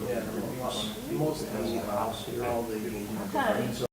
Yeah, most of the house, all the engagement. Okay.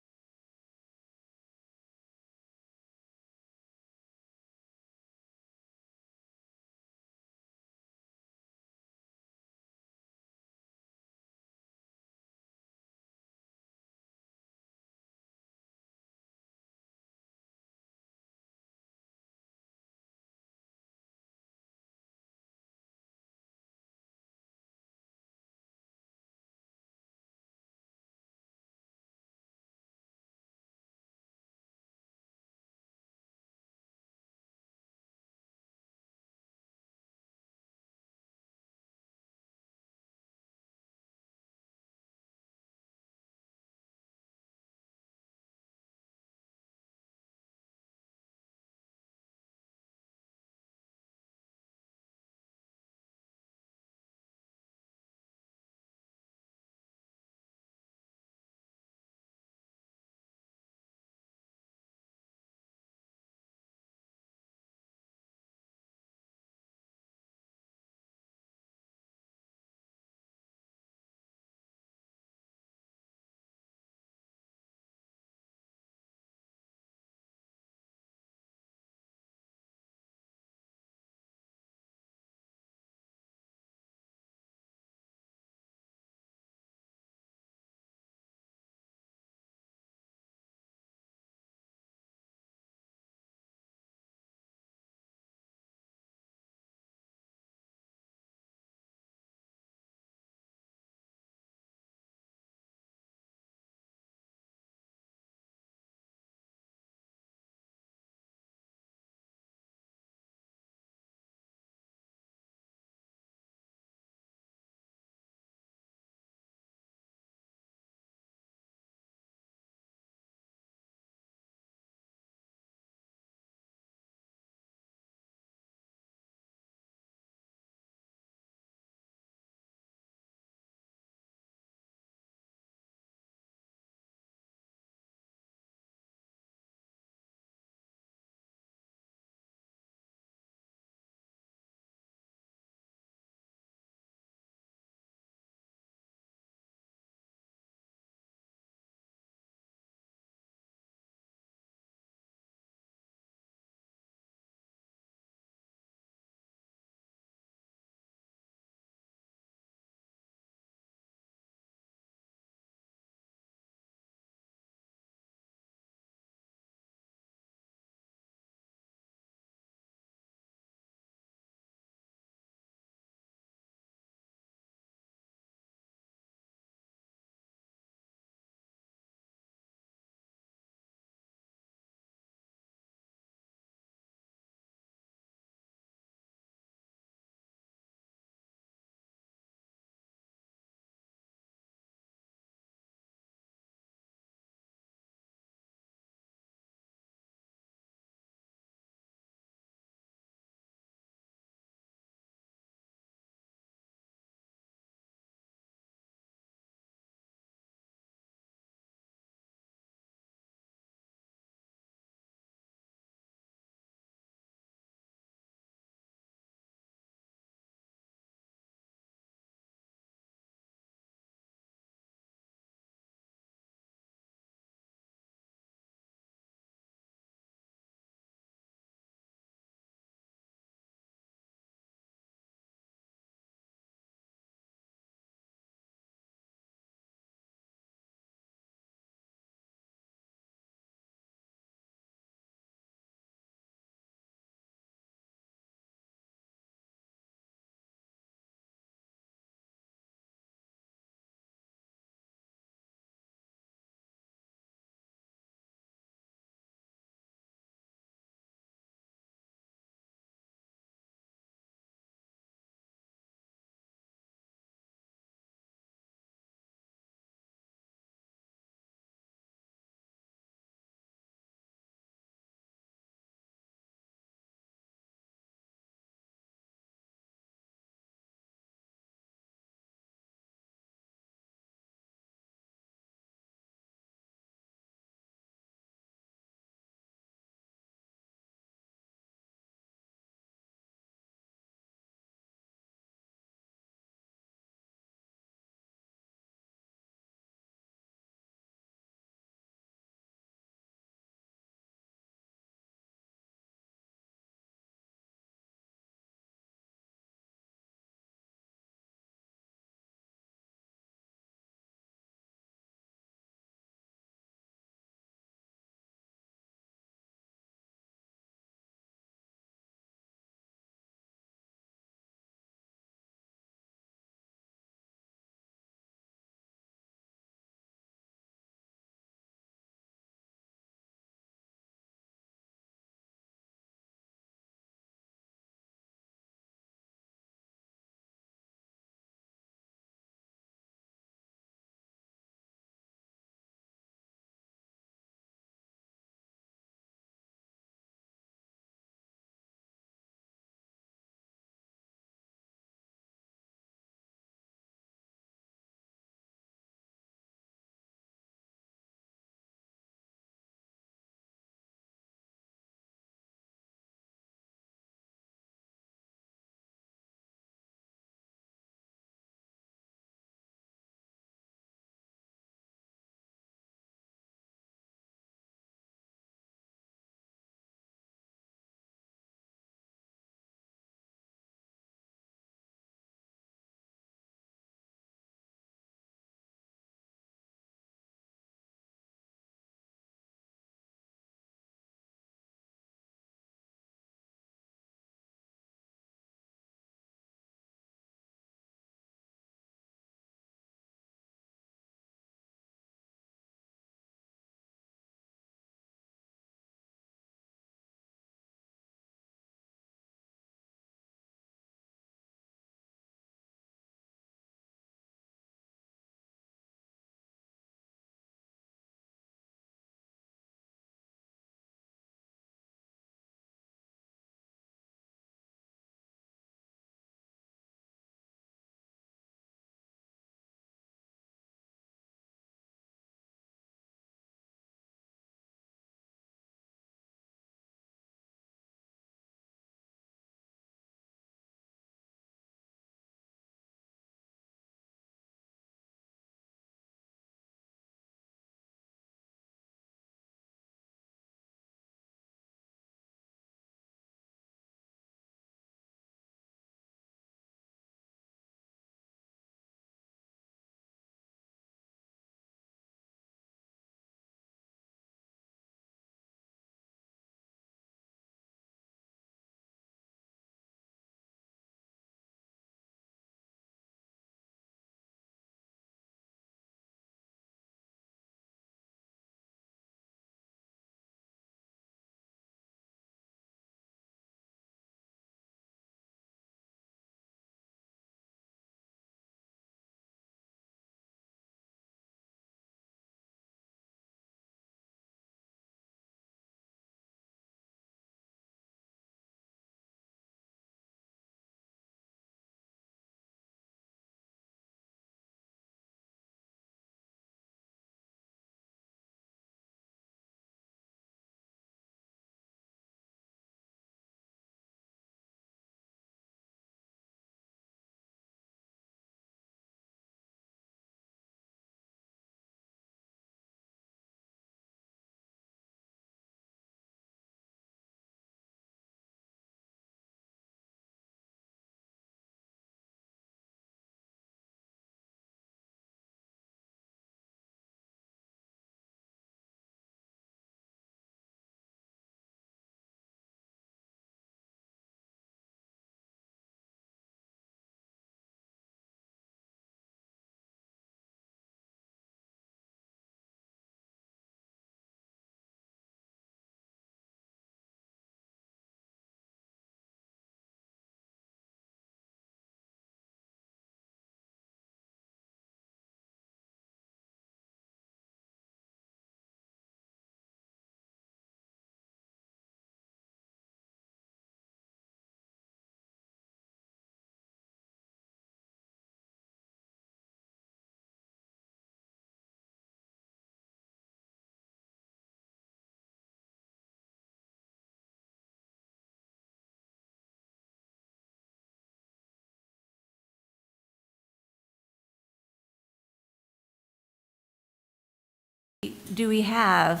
do we have?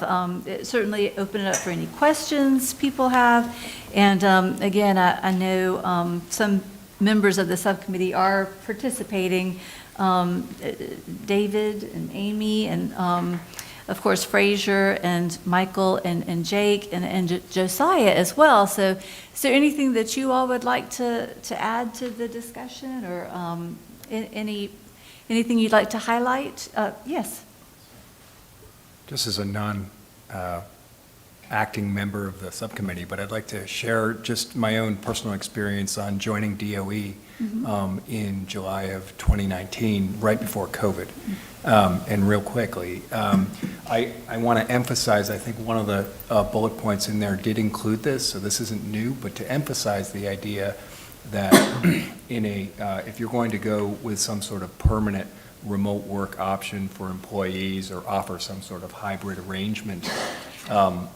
Certainly open it up for any questions people have. And again, I know some members of the subcommittee are participating. David and Amy and of course Frazier and Michael and Jake and Josiah as well. So is there anything that you all would like to add to the discussion, or anything you'd like to highlight? Yes. Just as a non-acting member of the subcommittee, but I'd like to share just my own personal experience on joining DOE in July of 2019, right before COVID. And real quickly, I want to emphasize, I think one of the bullet points in there did include this, so this isn't new, but to emphasize the idea that if you're going to go with some sort of permanent remote work option for employees or offer some sort of hybrid arrangement,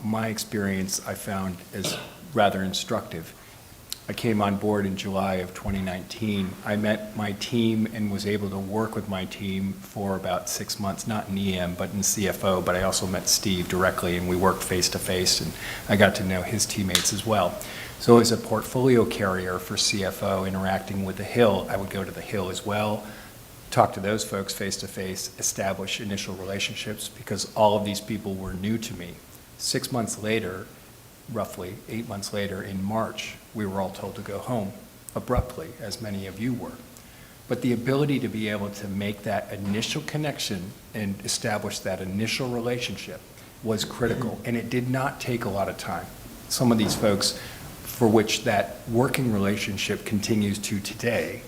my experience I found is rather instructive. I came on board in July of 2019. I met my team and was able to work with my team for about 6 months, not in EM, but in CFO, but I also met Steve directly, and we worked face-to-face, and I got to know his teammates as well. So as a portfolio carrier for CFO interacting with the Hill, I would go to the Hill as well, talk to those folks face-to-face, establish initial relationships, because all of these people were new to me. 6 months later, roughly 8 months later, in March, we were all told to go home abruptly, as many of you were. But the ability to be able to make that initial connection and establish that initial relationship was critical, and it did not take a lot of time. Some of these folks for which that working relationship continues to today,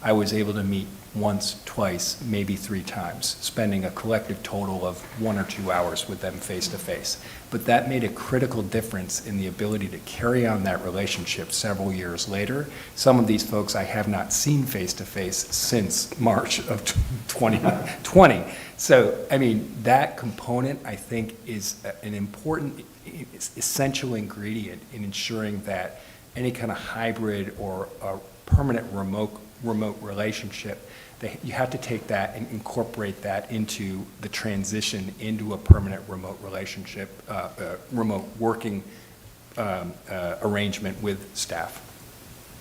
I was able to meet once, twice, maybe 3 times, spending a collective total of 1 or 2 hours with them face-to-face. But that made a critical difference in the ability to carry on that relationship several years later. Some of these folks I have not seen face-to-face since March of 2020. So, I mean, that component, I think, is an important, essential ingredient in ensuring that any kind of hybrid or a permanent remote relationship, you have to take that and incorporate that into the transition into a permanent remote relationship, remote working arrangement with staff.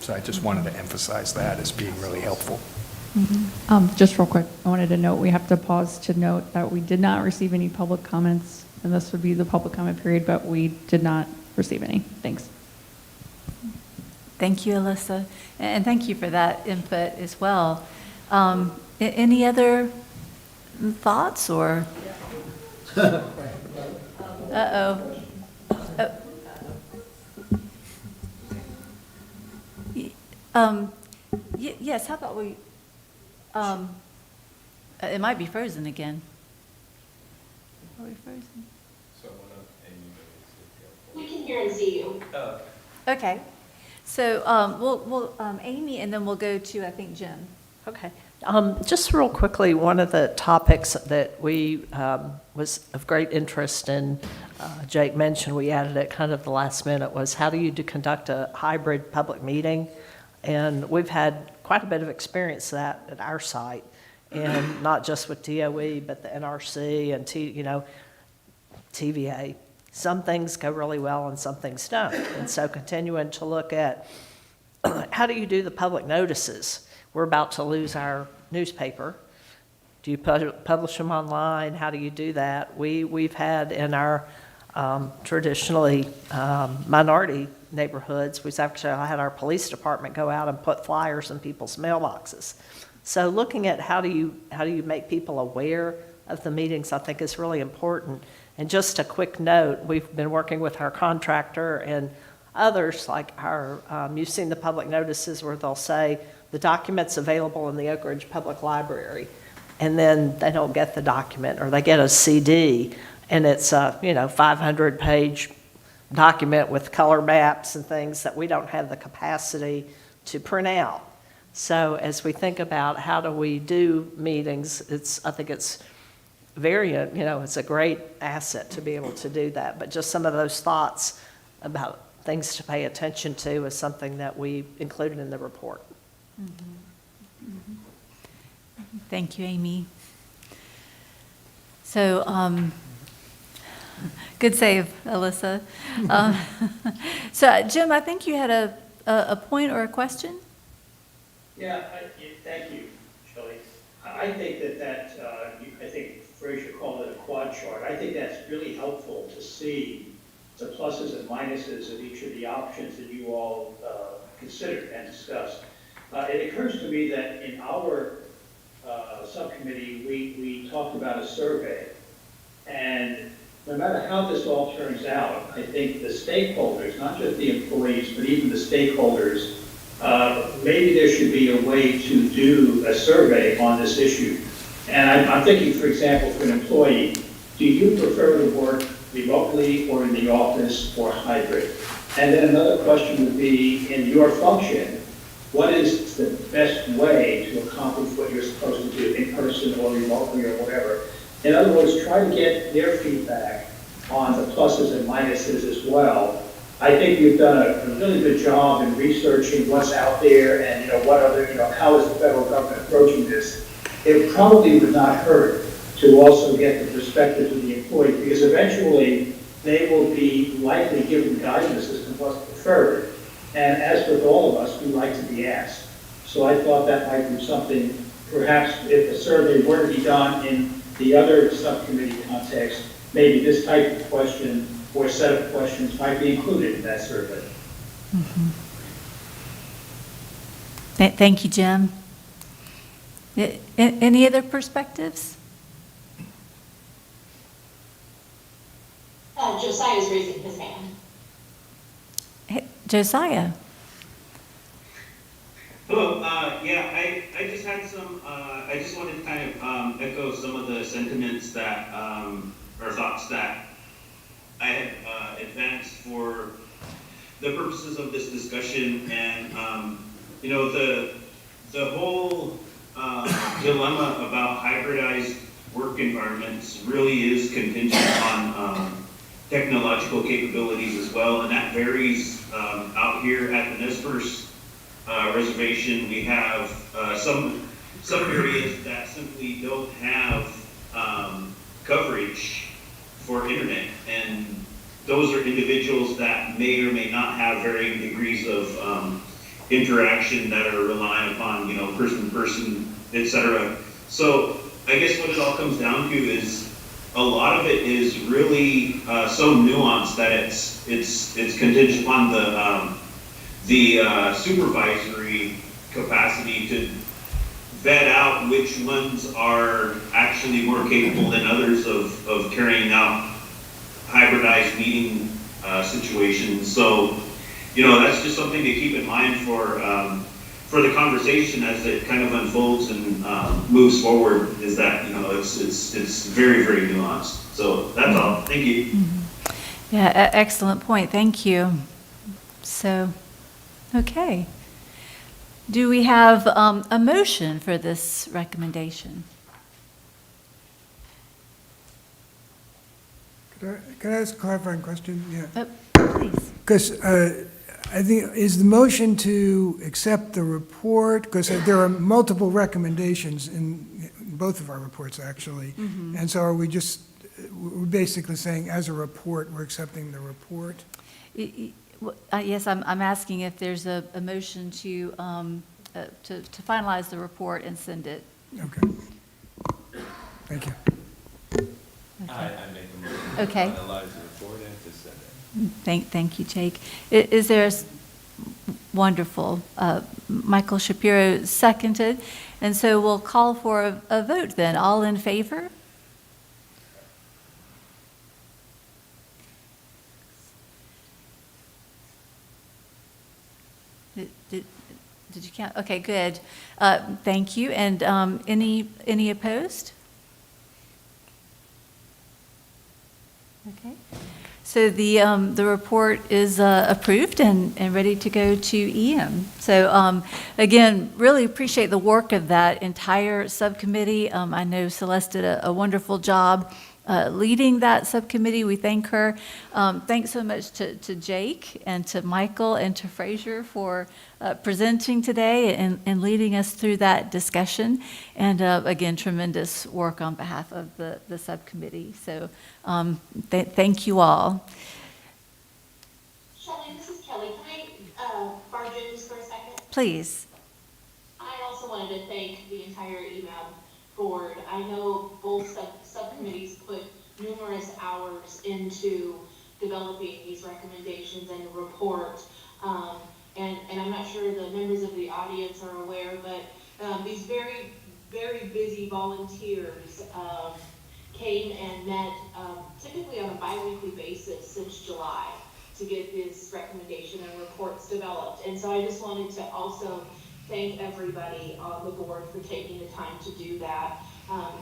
So I just wanted to emphasize that as being really helpful. Just real quick, I wanted to note, we have to pause to note that we did not receive any public comments, and this would be the public comment period, but we did not receive any. Thanks. Thank you, Alyssa, and thank you for that input as well. Any other thoughts or? Uh-oh. Yes, how about we, it might be frozen again. Are we frozen? We can hear and see you. Oh. Okay. So we'll Amy, and then we'll go to, I think, Jim. Okay. Just real quickly, one of the topics that we was of great interest in, Jake mentioned, we added it kind of the last minute, was how do you conduct a hybrid public meeting? And we've had quite a bit of experience that at our site, and not just with DOE, but the NRC and TVA. Some things go really well and some things don't. And so continuing to look at how do you do the public notices? We're about to lose our newspaper. Do you publish them online? How do you do that? We've had in our traditionally minority neighborhoods, we've actually had our police department go out and put flyers in people's mailboxes. So looking at how do you make people aware of the meetings, I think is really important. And just a quick note, we've been working with our contractor and others, like you've seen the public notices where they'll say the document's available in the Oak Ridge Public Library, and then they don't get the document, or they get a CD, and it's a 500-page document with color maps and things that we don't have the capacity to print out. So as we think about how do we do meetings, I think it's very, it's a great asset to be able to do that. But just some of those thoughts about things to pay attention to is something that we included in the report. Mm-hmm. Mm-hmm. Thank you, Amy. So Good save, Alyssa. So, Jim, I think you had a point or a question? Thank you, Shelley. I think I think Fraser called it a quad chart. I think that's really helpful to see the pluses and minuses of each of the options that you all considered and discussed. It occurs to me that in our subcommittee, we talked about a survey. And no matter how this all turns out, I think the stakeholders, not just the employees, but even the stakeholders, maybe there should be a way to do a survey on this issue. And I'm thinking, for example, for an employee, do you prefer to work remotely or in the office or hybrid? And then another question would be, in your function, what is the best way to accomplish what you're supposed to do in person or remotely or whatever? In other words, try to get their feedback on the pluses and minuses as well. I think you've done a really good job in researching what's out there and how is the federal government approaching this. It probably would not hurt to also get the perspective of the employee, because eventually they will be likely given guidance as to what's preferred. And as with all of us, we like to be asked. So I thought that might be something, perhaps if a survey were to be done in the other subcommittee context, maybe this type of question or set of questions might be included in that survey. Mm-hmm. Thank you, Jim. Any other perspectives? Josiah's raising his hand. Hey, Josiah. Hello, I just had some, I just wanted to kind of echo some of the sentiments that, or thoughts that I had advanced for the purposes of this discussion. And, the whole dilemma about hybridized work environments really is contingent on technological capabilities as well, and that varies out here at the Nez reservation. We have some areas that simply don't have coverage for internet, and those are individuals that may or may not have varying degrees of interaction that are relying upon, person to person, etc. So I guess what it all comes down to is a lot of it is really so nuanced that it's contingent upon the supervisory capacity to vet out which ones are actually more capable than others of carrying out hybridized meeting situations. So, that's just something to keep in mind for the conversation as it kind of unfolds and moves forward, is that, it's very, very nuanced. So that's all. Thank you. Mm-hmm. Yeah, excellent point. Thank you. So, okay. Do we have a motion for this recommendation? Could I ask a clarifying question? Yeah. Please. Because I think, is the motion to accept the report, because there are multiple recommendations in both of our reports, actually. Mm-hmm. And so are we're basically saying, as a report, we're accepting the report? Yes, I'm asking if there's a motion to finalize the report and send it. Okay. Thank you. Okay. I make a motion to Okay. finalize the report and to send it. Thank you, Jake. Is there wonderful? Michael Shapiro seconded, and so we'll call for a vote then. All in favor? Did you count? Okay, good. Thank you. And any opposed? Okay. So the report is approved and ready to go to EM. So again, really appreciate the work of that entire subcommittee. I know Celeste did a wonderful job leading that subcommittee. We thank her. Thanks so much to Jake and to Michael and to Frazier for presenting today and leading us through that discussion. And again, tremendous work on behalf of the subcommittee. So thank you all. Shelley, this is Kelly. Can I barge in just for a second? Please. I also wanted to thank the entire EMAB board. I know both subcommittees put numerous hours into developing these recommendations and the report. And I'm not sure the members of the audience are aware, but these very, very busy volunteers came and met typically on a bi-weekly basis since July to get this recommendation and reports developed. And so I just wanted to also thank everybody on the board for taking the time to do that.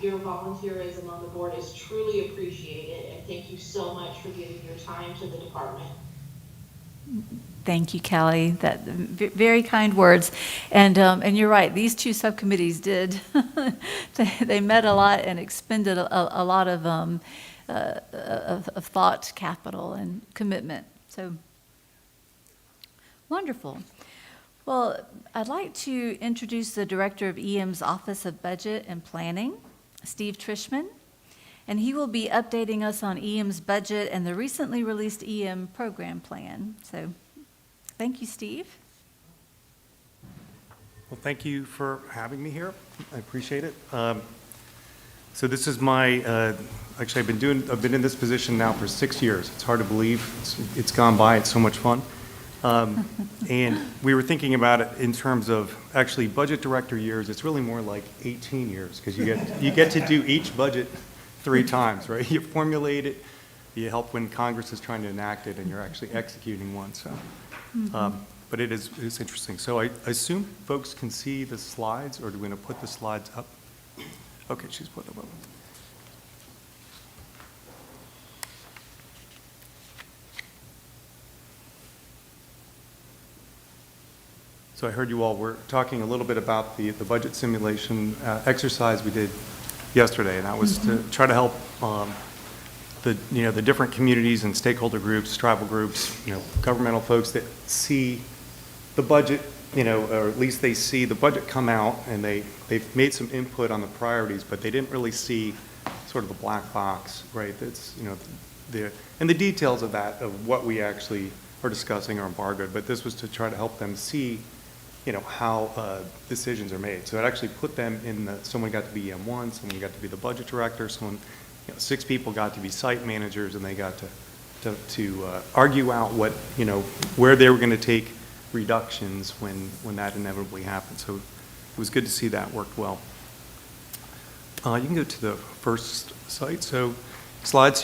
Your volunteerism on the board is truly appreciated, and thank you so much for giving your time to the department. Thank you, Kelly. That very kind words. And you're right. These two subcommittees did. they met a lot and expended a lot of thought, capital, and commitment. So wonderful. Well, I'd like to introduce the Director of EM's Office of Budget and Planning, Steve Trishman, and he will be updating us on EM's budget and the recently released EM program plan. So thank you, Steve. Well, thank you for having me here. I appreciate it. So this is my, actually I've been in this position now for 6 years. It's hard to believe. It's gone by. It's so much fun. And we were thinking about it in terms of actually budget director years. It's really more like 18 years because you get to do each budget 3 times, right? You formulate it, you help when Congress is trying to enact it, and you're actually executing one. So, but it's interesting. So I assume folks can see the slides, or do we want to put the slides up? Okay, she's put them up. So I heard you all were talking a little bit about the budget simulation exercise we did yesterday, and that was to try to help the different communities and stakeholder groups, tribal groups, governmental folks that see the budget, or at least they see the budget come out, and they've made some input on the priorities, but they didn't really see sort of the black box, right? That's and the details of that, of what we actually are discussing are embargoed, but this was to try to help them see how decisions are made. So it actually put them in someone got to be EM1, someone got to be the budget director, 6 people got to be site managers, and they got to argue out what, where they were going to take reductions when that inevitably happened. So it was good to see that worked well. You can go to the first slide. So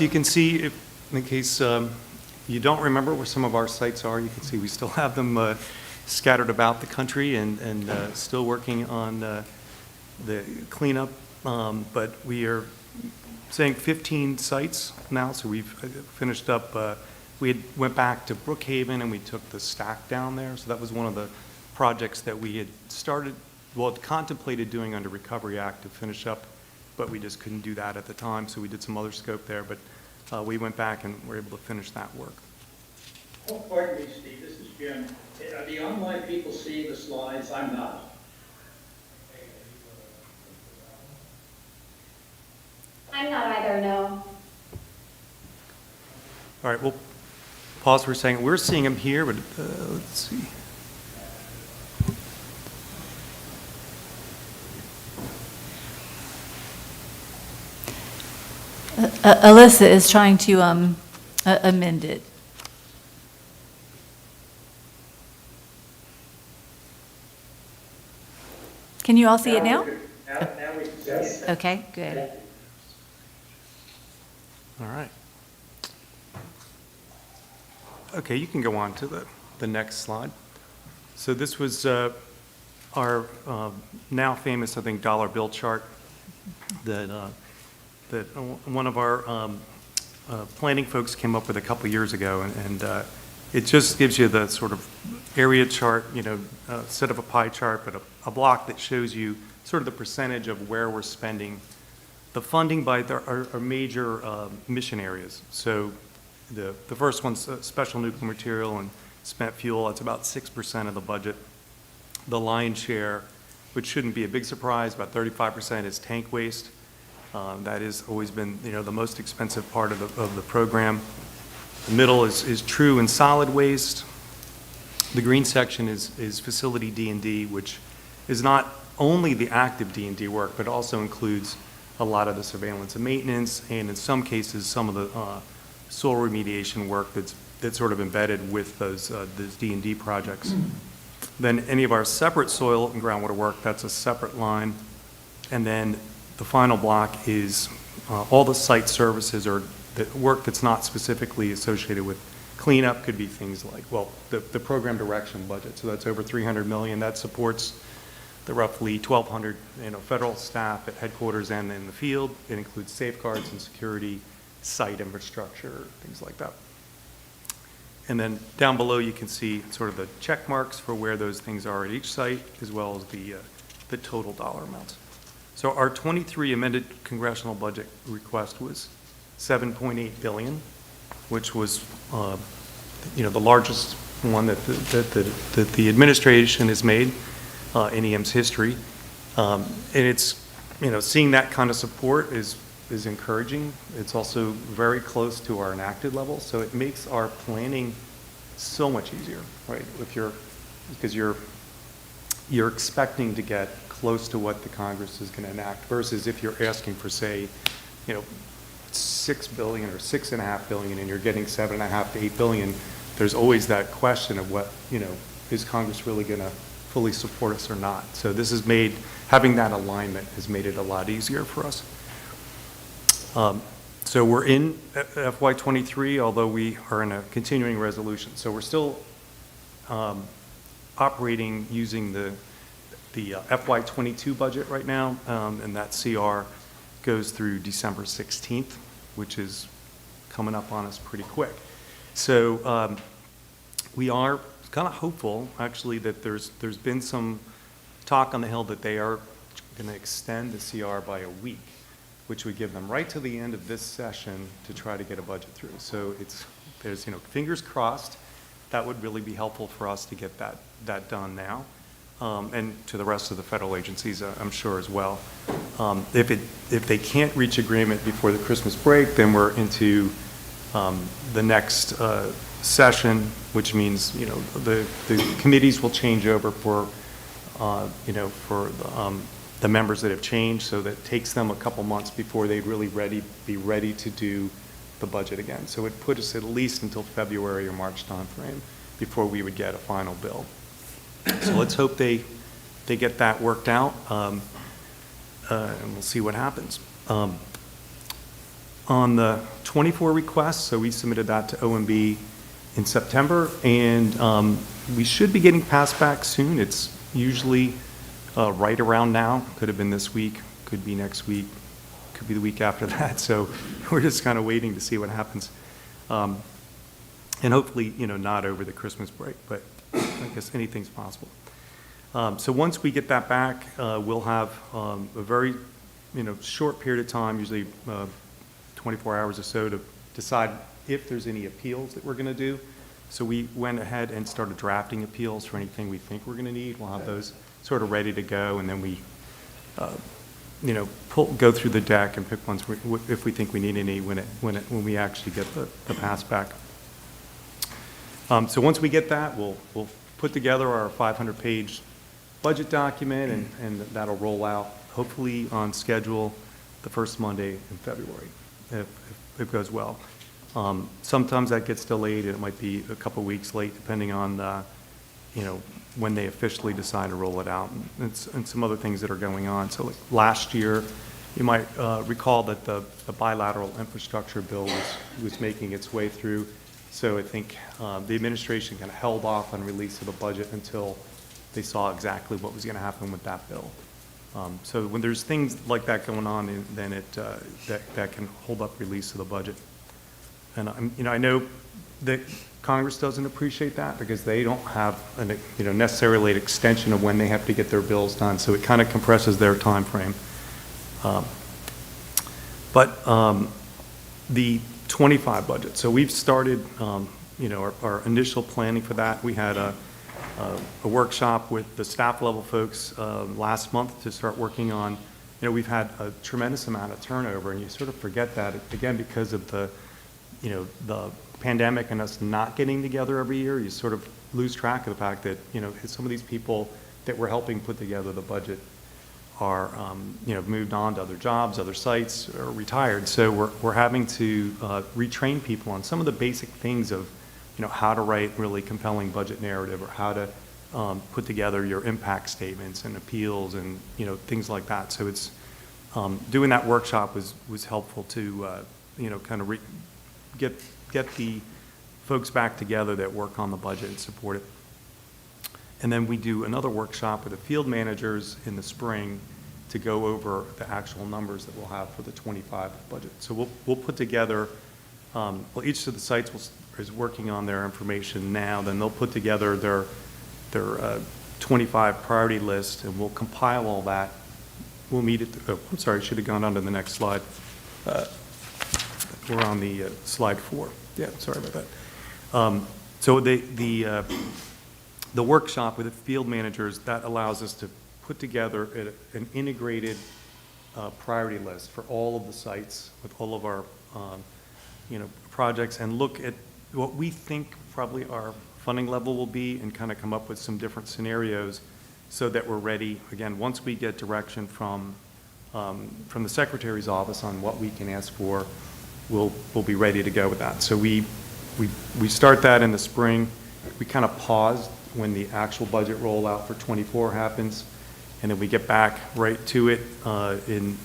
you can see, if, in case you don't remember where some of our sites are, you can see we still have them scattered about the country and still working on the cleanup, but we are saying 15 sites now, so we've finished up. We went back to Brookhaven and we took the stack down there, so that was one of the projects that we had started, contemplated doing under Recovery Act to finish up, but we just couldn't do that at the time, so we did some other scope there, but we went back and were able to finish that work. Oh, pardon me, Steve, this is Jim. Are the online people seeing the slides? I'm not. I'm not either, no. All right, we'll pause for a second. We're seeing them here, but let's see. Alyssa is trying to amend it. Can you all see it now? Now we can see it. Okay, good. All right. Okay, you can go on to the next slide. So this was our now famous, I think, dollar bill chart that one of our planning folks came up with a couple years ago, and it just gives you the sort of area chart, instead of a pie chart, but a block that shows you sort of the percentage of where we're spending the funding by our major mission areas. So the first one's special nuclear material and spent fuel. That's about 6% of the budget. The lion's share, which shouldn't be a big surprise, about 35% is tank waste. That has always been, the most expensive part of the program. The middle is true and solid waste. The green section is facility D&D, which is not only the active D&D work, but also includes a lot of the surveillance and maintenance, and in some cases, some of the soil remediation work that's sort of embedded with those D&D projects. Then any of our separate soil and groundwater work, that's a separate line. And then the final block is all the site services or the work that's not specifically associated with cleanup. Could be things like, the program direction budget. So that's over $300 million. That supports the roughly 1,200 federal staff at headquarters and in the field. It includes safeguards and security, site infrastructure, things like that. And then down below you can see sort of the check marks for where those things are at each site, as well as the total dollar amounts. So our 23 amended congressional budget request was $7.8 billion, which was the largest one that the administration has made in EM's history. And it's, seeing that kind of support is encouraging. It's also very close to our enacted level, so it makes our planning so much easier, right? Because you're expecting to get close to what the Congress is going to enact versus if you're asking for, say, $6 billion or $6.5 billion and you're getting $7.5 to $8 billion. There's always that question of what, is Congress really going to fully support us or not? So this has made, having that alignment has made it a lot easier for us. So we're in FY23, although we are in a continuing resolution. So we're still operating using the FY22 budget right now, and that CR goes through December 16th, which is coming up on us pretty quick. So we are kind of hopeful, actually, that there's been some talk on the Hill that they are going to extend the CR by a week, which would give them right to the end of this session to try to get a budget through. So there's fingers crossed. That would really be helpful for us to get that done now, and to the rest of the federal agencies, I'm sure as well. If they can't reach agreement before the Christmas break, then we're into the next session, which means the committees will change over for the members that have changed, so that takes them a couple months before they'd really be ready to do the budget again. So it put us at least until February or March timeframe before we would get a final bill. So let's hope they get that worked out, and we'll see what happens. On the 24 requests, so we submitted that to OMB in September, and we should be getting passed back soon. It's usually right around now. Could have been this week, could be next week, could be the week after that. So we're just kind of waiting to see what happens. And hopefully, not over the Christmas break, but I guess anything's possible. So once we get that back, we'll have a very, short period of time, usually 24 hours or so, to decide if there's any appeals that we're going to do. So we went ahead and started drafting appeals for anything we think we're going to need. We'll have those sort of ready to go, and then we, go through the deck and pick ones if we think we need any when we actually get the pass back. So once we get that, we'll put together our 500-page budget document, and that'll roll out hopefully on schedule the first Monday in February, if it goes well. Sometimes that gets delayed, and it might be a couple weeks late, depending on when they officially decide to roll it out, and some other things that are going on. So like last year, you might recall that the bilateral infrastructure bill was making its way through. So I think the administration kind of held off on release of the budget until they saw exactly what was going to happen with that bill. So when there's things like that going on, then that can hold up release of the budget. And I know that Congress doesn't appreciate that because they don't have necessarily an extension of when they have to get their bills done. So it kind of compresses their time frame. But the 25 budget, so we've started, our initial planning for that. We had a workshop with the staff level folks last month to start working on, we've had a tremendous amount of turnover, and you sort of forget that, again, because of the pandemic and us not getting together every year. You sort of lose track of the fact that, some of these people that we're helping put together the budget are, moved on to other jobs, other sites, or retired. So we're having to retrain people on some of the basic things of, how to write really compelling budget narrative, or how to put together your impact statements and appeals and, things like that. So it's, doing that workshop was helpful to, kind of get the folks back together that work on the budget and support it. And then we do another workshop with the field managers in the spring to go over the actual numbers that we'll have for the 25 budget. So we'll put together, each of the sites is working on their information now, then they'll put together their 25 priority list, and we'll compile all that. We'll meet at, I'm sorry, I should have gone on to the next slide. We're on the slide 4. Yeah, sorry about that. So the workshop with the field managers, that allows us to put together an integrated priority list for all of the sites with all of our projects, and look at what we think probably our funding level will be, and kind of come up with some different scenarios so that we're ready, again, once we get direction from the Secretary's office on what we can ask for, we'll be ready to go with that. So we start that in the spring. We kind of paused when the actual budget rollout for 24 happens, and then we get back right to it in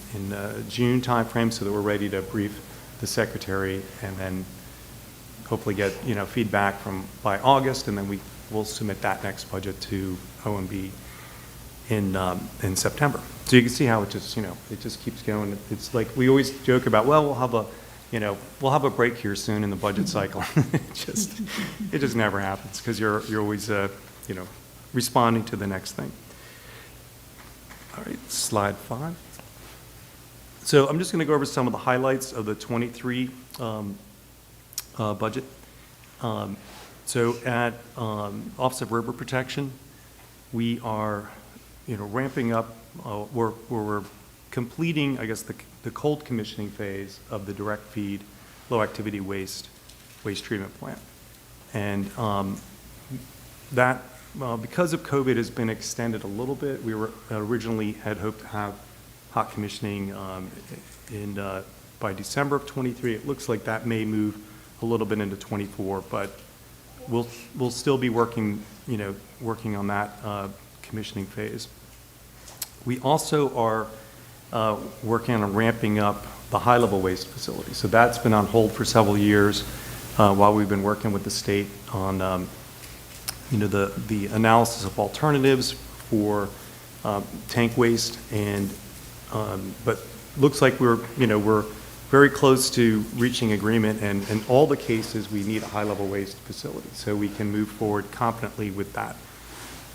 June timeframe, so that we're ready to brief the Secretary, and then hopefully get feedback by August, and then we'll submit that next budget to OMB in September. So you can see how it just keeps going. It's like we always joke about, well, we'll have a break here soon in the budget cycle. it just never happens, because you're always responding to the next thing. All right, slide 5. So I'm just going to go over some of the highlights of the 23 budget. So at Office of River Protection, we are ramping up. We're completing, I guess, the cold commissioning phase of the direct feed low activity waste treatment plant, and that because of COVID has been extended a little bit. We were originally had hoped to have hot commissioning by December of 23. It looks like that may move a little bit into 24, but we'll still be working on that commissioning phase. We also are working on ramping up the high-level waste facility. So that's been on hold for several years while we've been working with the state on the analysis of alternatives for tank waste, and but looks like we're very close to reaching agreement, and in all the cases we need a high-level waste facility so we can move forward competently with that.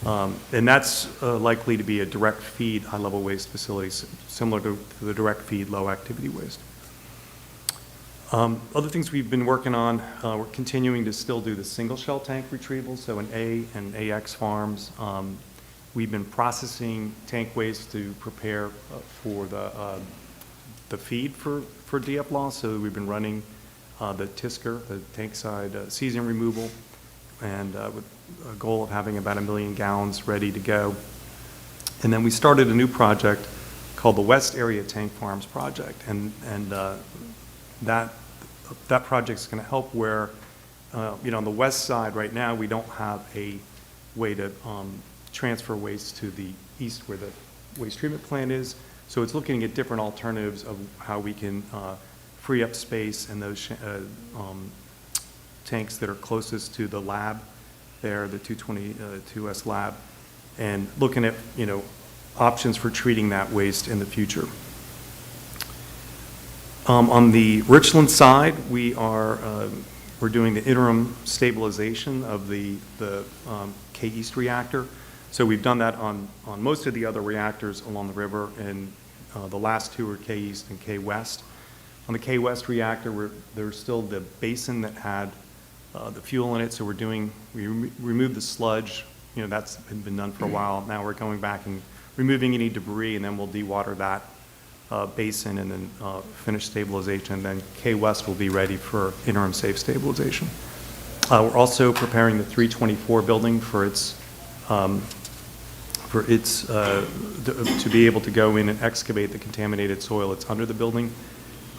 And that's likely to be a direct feed high-level waste facility, similar to the direct feed low-activity waste. Other things we've been working on, we're continuing to still do the single-shell tank retrieval, so in A and AX farms. We've been processing tank waste to prepare for the feed for DFLAW, so we've been running the TSCR, the tank side season removal, and with a goal of having about 1 million gallons ready to go. And then we started a new project called the West Area Tank Farms Project, and that project is going to help where, on the west side right now, we don't have a way to transfer waste to the east where the waste treatment plant is. So it's looking at different alternatives of how we can free up space in those tanks that are closest to the lab there, the 222S lab, and looking at, options for treating that waste in the future. On the Richland side, we're doing the interim stabilization of the K-East reactor. So we've done that on most of the other reactors along the river, and the last two are K-East and K-West. On the K West reactor, there's still the basin that had the fuel in it, so we removed the sludge. That's been done for a while. Now we're going back and removing any debris, and then we'll dewater that basin and then finish stabilization. And then K West will be ready for interim safe stabilization. We're also preparing the 324 building to be able to go in and excavate the contaminated soil that's under the building.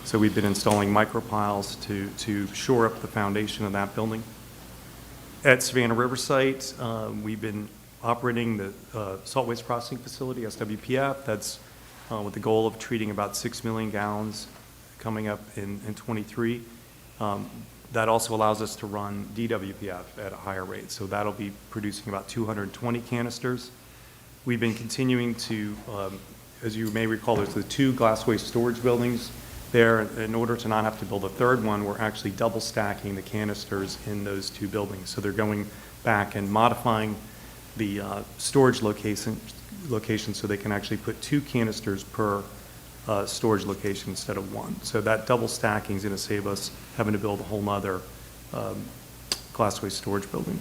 So we've been installing micropiles to shore up the foundation of that building. At Savannah River site, we've been operating the salt waste processing facility, SWPF. That's with the goal of treating about 6 million gallons coming up in 23. That also allows us to run DWPF at a higher rate. So that'll be producing about 220 canisters. We've been continuing to, as you may recall, there's the 2 glass waste storage buildings there. In order to not have to build a third one, we're actually double stacking the canisters in those 2 buildings. So they're going back and modifying the storage location so they can actually put 2 canisters per storage location instead of 1. So that double stacking is going to save us having to build a whole nother glass waste storage building.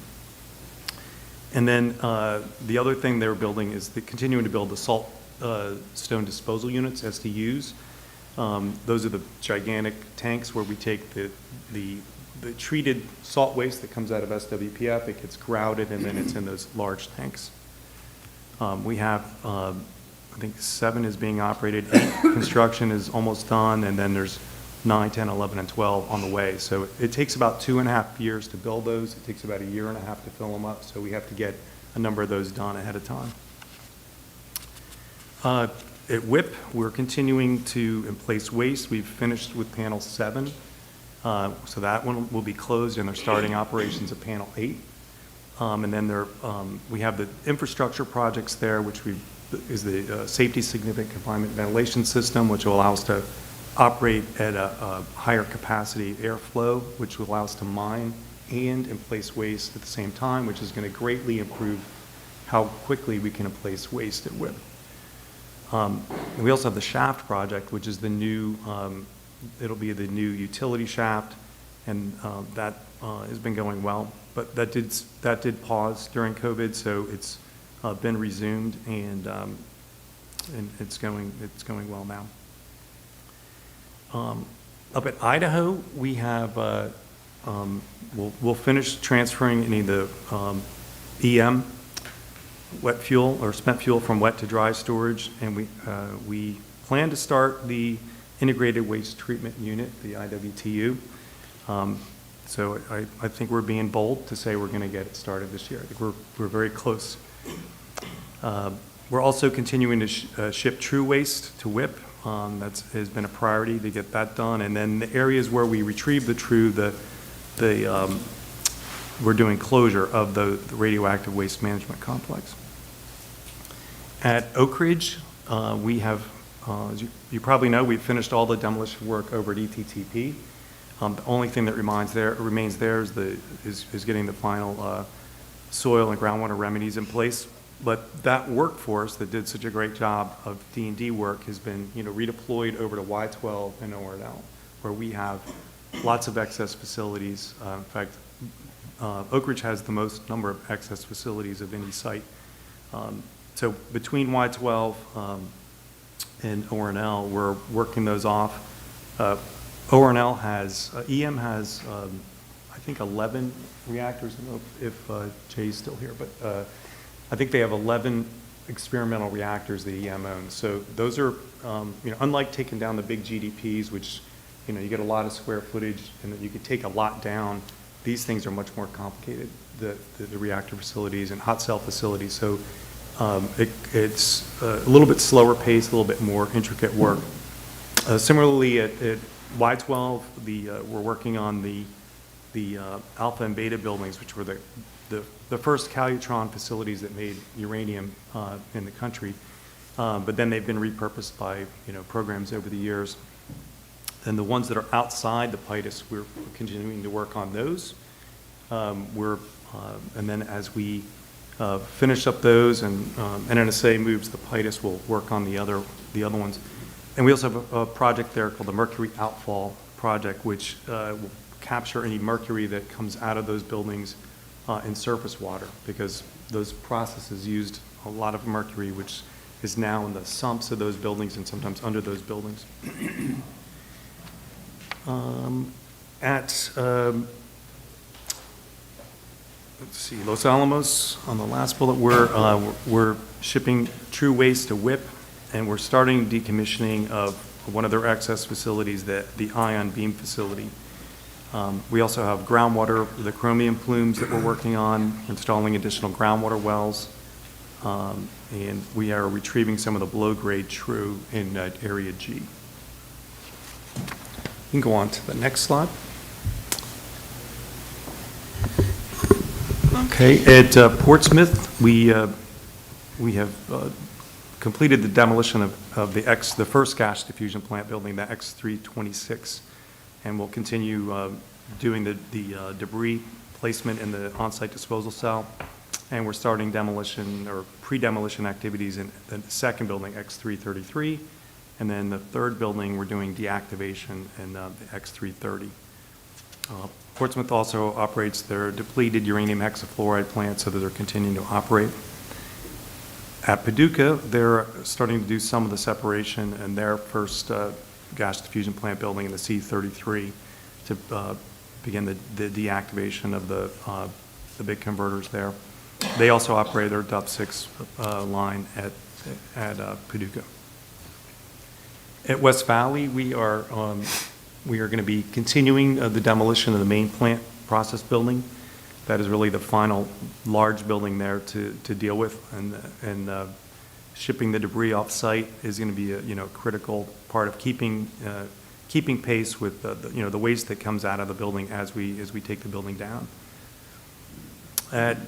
And then the other thing they're building is continuing to build the salt stone disposal units, SDUs. Those are the gigantic tanks where we take the treated salt waste that comes out of SWPF, it gets grouted, and then it's in those large tanks. We have, I think 7 is being operated, 8 construction is almost done, and then there's 9, 10, 11, and 12 on the way. So it takes about 2.5 years to build those. It takes about 1.5 years to fill them up, so we have to get a number of those done ahead of time. At WIP, we're continuing to place waste. We've finished with panel 7, so that one will be closed, and they're starting operations at panel 8. And then we have the infrastructure projects there, which is the safety significant confinement ventilation system, which will allow us to operate at a higher capacity airflow, which will allow us to mine and place waste at the same time, which is going to greatly improve how quickly we can place waste at WIP. We also have the shaft project, which is the new, it'll be the new utility shaft, and that has been going well. But that did pause during COVID, so it's been resumed, and it's going well now. Up at Idaho, we have we'll finish transferring any of the EM wet fuel or spent fuel from wet to dry storage, and we plan to start the integrated waste treatment unit, the IWTU. So I think we're being bold to say we're going to get it started this year. I think we're very close. We're also continuing to ship true waste to WIP. That has been a priority to get that done. And then the areas where we retrieve the true, we're doing closure of the radioactive waste management complex. At Oak Ridge, we have, as you probably know, we've finished all the demolition work over at ETTP. The only thing that remains there is getting the final soil and groundwater remedies in place. But that workforce that did such a great job of D&D work has been, redeployed over to Y12 and ORNL, where we have lots of excess facilities. In fact, Oak Ridge has the most number of excess facilities of any site. So between Y12 and ORNL, we're working those off. ORNL has, EM has, I think 11 reactors. I don't know if Jay's still here, but I think they have 11 experimental reactors the EM owns. So those are, unlike taking down the big GDPs, which, you get a lot of square footage and you could take a lot down, these things are much more complicated, the reactor facilities and hot cell facilities. So it's a little bit slower pace, a little bit more intricate work. Similarly, at Y12, we're working on the alpha and beta buildings, which were the first Calutron facilities that made uranium in the country, but then they've been repurposed by programs over the years. And the ones that are outside the PITUS, we're continuing to work on those. And then as we finish up those and NNSA moves the PITUS, we'll work on the other ones. And we also have a project there called the Mercury Outfall Project, which will capture any mercury that comes out of those buildings in surface water, because those processes used a lot of mercury, which is now in the sumps of those buildings and sometimes under those buildings. Let's see, Los Alamos, on the last bullet, we're shipping True Waste to WIP, and we're starting decommissioning of one of their excess facilities, the ion beam facility. We also have groundwater, the chromium plumes that we're working on, installing additional groundwater wells, and we are retrieving some of the below-grade True in Area G. You can go on to the next slide. Okay, at Portsmouth, we have completed the demolition of the first gas diffusion plant building, the X326, and we'll continue doing the debris placement in the on-site disposal cell, and we're starting demolition or pre-demolition activities in the second building, X333, and then the third building, we're doing deactivation in the X330. Portsmouth also operates their depleted uranium hexafluoride plant, so that they're continuing to operate. At Paducah, they're starting to do some of the separation in their first gas diffusion plant building in the C33 to begin the deactivation of the big converters there. They also operate their DUP6 line at Paducah. At West Valley, we are going to be continuing the demolition of the main plant process building. That is really the final large building there to deal with, and shipping the debris off site is going to be a critical part of keeping pace with the waste that comes out of the building as we take the building down. At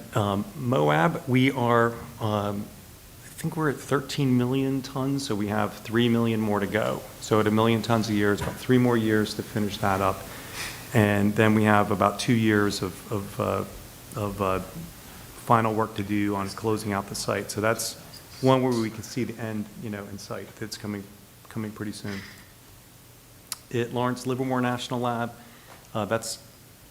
Moab, we are I think we're at 13 million tons, so we have 3 million more to go. So at 1 million tons a year, it's about 3 more years to finish that up. And then we have about 2 years of final work to do on closing out the site. So that's one where we can see the end, in sight. It's coming pretty soon. At Lawrence Livermore National Lab, that's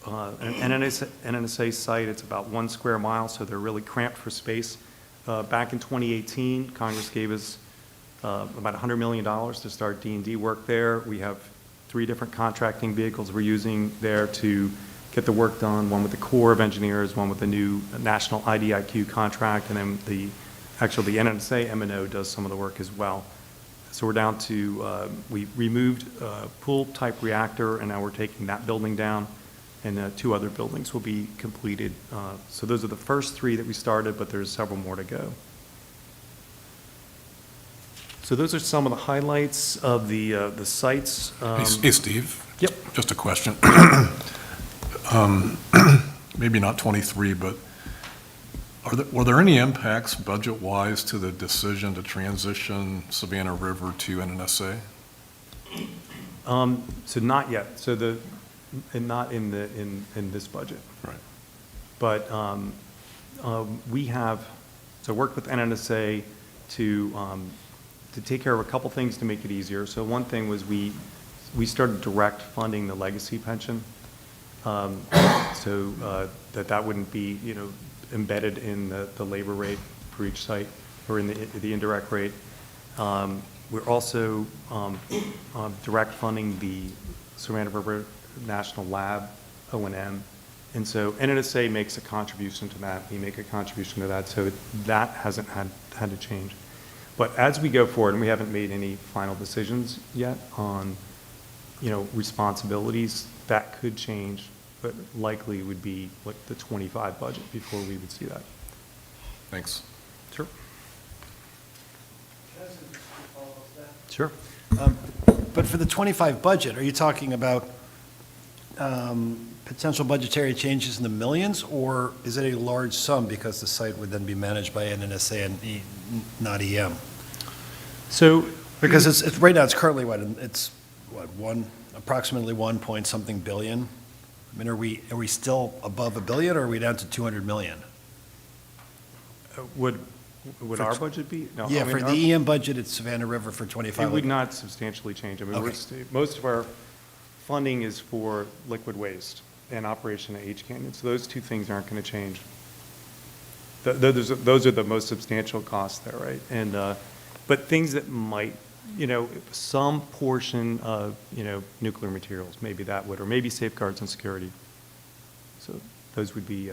an NNSA site. It's about 1 square mile, so they're really cramped for space. Back in 2018, Congress gave us about $100 million to start D&D work there. We have 3 different contracting vehicles we're using there to get the work done, one with the Corps of Engineers, one with the new National IDIQ contract, and then the NNSA M&O does some of the work as well. So we're down to, we removed a pool-type reactor, and now we're taking that building down, and 2 other buildings will be completed. So those are the first 3 that we started, but there's several more to go. So those are some of the highlights of the sites. Hey, Steve. Yep. Just a question. Maybe not 23, but were there any impacts budget-wise to the decision to transition Savannah River to NNSA? So not yet. So not in this budget. Right. But we have worked with NNSA to take care of a couple things to make it easier. So one thing was we started direct funding the legacy pension, so that wouldn't be embedded in the labor rate for each site or in the indirect rate. We're also direct funding the Savannah River National Lab O&M, and so NNSA makes a contribution to that. We make a contribution to that, so that hasn't had to change. But as we go forward, and we haven't made any final decisions yet on, responsibilities, that could change, but likely would be like the 25 budget before we would see that. Thanks. Sure. Sure. But for the 25 budget, are you talking about potential budgetary changes in the millions, or is it a large sum because the site would then be managed by NNSA and not EM? So, because it's right now it's currently approximately 1 point something billion. I mean, are we still above $1 billion, or are we down to 200 million? Would our budget be? No, Yeah, I mean, for our- the EM budget, it's Savannah River for 25. It would not substantially change. I mean, Okay. most of our funding is for liquid waste and operation at H Canyon, so those two things aren't going to change. Those are the most substantial costs there, right? And, but things that might, some portion of, nuclear materials, maybe that would, or maybe safeguards and security. So those would be,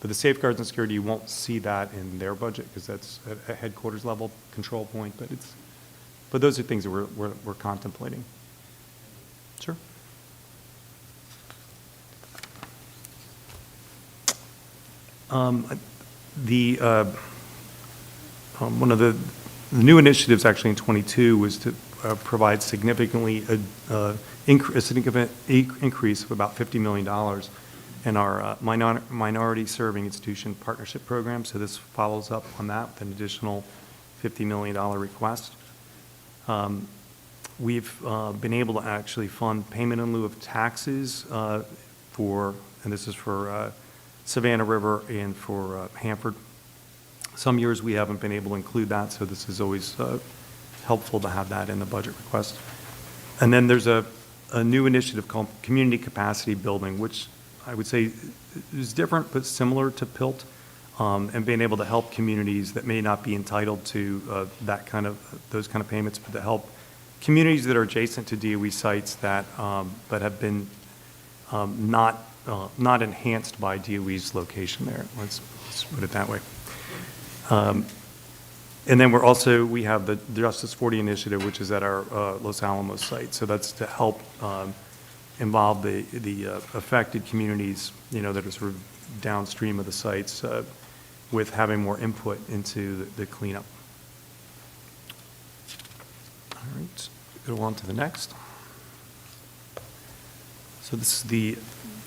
but the safeguards and security, you won't see that in their budget because that's a headquarters level control point, but those are things that we're contemplating. Sure. One of the new initiatives actually in '22 was to provide significantly a significant increase of about $50 million in our minority serving institution partnership program. So this follows up on that with an additional $50 million request. We've been able to actually fund payment in lieu of taxes and this is for Savannah River and for Hanford. Some years we haven't been able to include that, so this is always helpful to have that in the budget request. And then there's a new initiative called Community Capacity Building, which I would say is different but similar to PILT, and being able to help communities that may not be entitled to those kind of payments, but to help communities that are adjacent to DOE sites that but have been not enhanced by DOE's location there. Let's put it that way. And then we have the Justice 40 initiative, which is at our Los Alamos site. So that's to help involve the affected communities, that are sort of downstream of the sites with having more input into the cleanup. All right, go on to the next. So this is the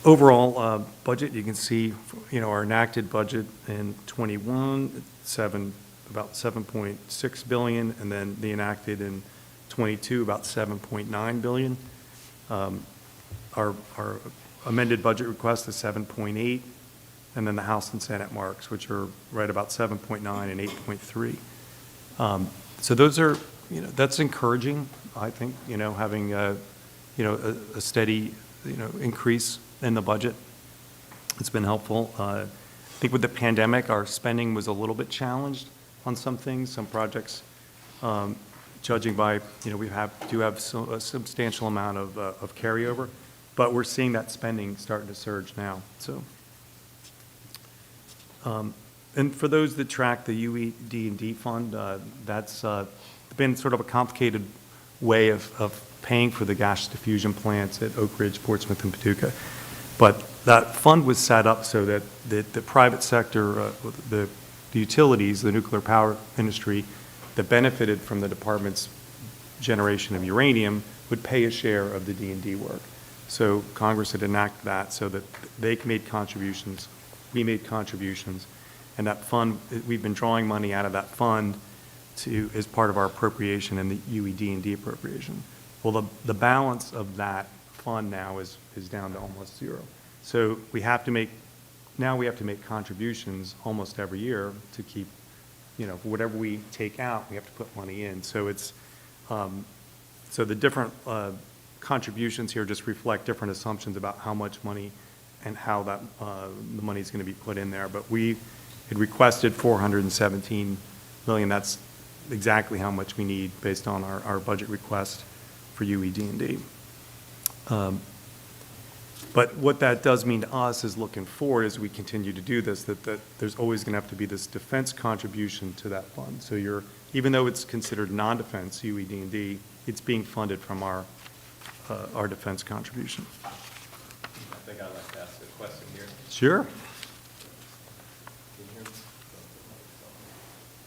overall budget. You can see, our enacted budget in '21, about $7.6 billion, and then the enacted in '22, about $7.9 billion. Our amended budget request is 7.8, and then the House and Senate marks, which are right about 7.9 and 8.3. So those are, that's encouraging, I think, having a steady, increase in the budget. It's been helpful. I think with the pandemic, our spending was a little bit challenged on some things, some projects, judging by, we do have a substantial amount of carryover, but we're seeing that spending starting to surge now. So, and for those that track the UED&D fund, that's been sort of a complicated way of paying for the gas diffusion plants at Oak Ridge, Portsmouth, and Paducah. But that fund was set up so that the private sector, the utilities, the nuclear power industry that benefited from the department's generation of uranium would pay a share of the D&D work. So Congress had enacted that so that they made contributions, we made contributions, and that fund, we've been drawing money out of that fund as part of our appropriation and the UED&D appropriation. Well, the balance of that fund now is down to almost zero. So we have to make contributions almost every year to keep, whatever we take out, we have to put money in. So it's, so the different contributions here just reflect different assumptions about how much money and how that the money is going to be put in there. But we had requested $417 million. That's exactly how much we need based on our budget request for UED&D. But what that does mean to us is looking forward as we continue to do this, that there's always going to have to be this defense contribution to that fund. So even though it's considered non-defense, UED&D, it's being funded from our defense contribution. I think I'd like to ask a question here. Sure. Can you hear me?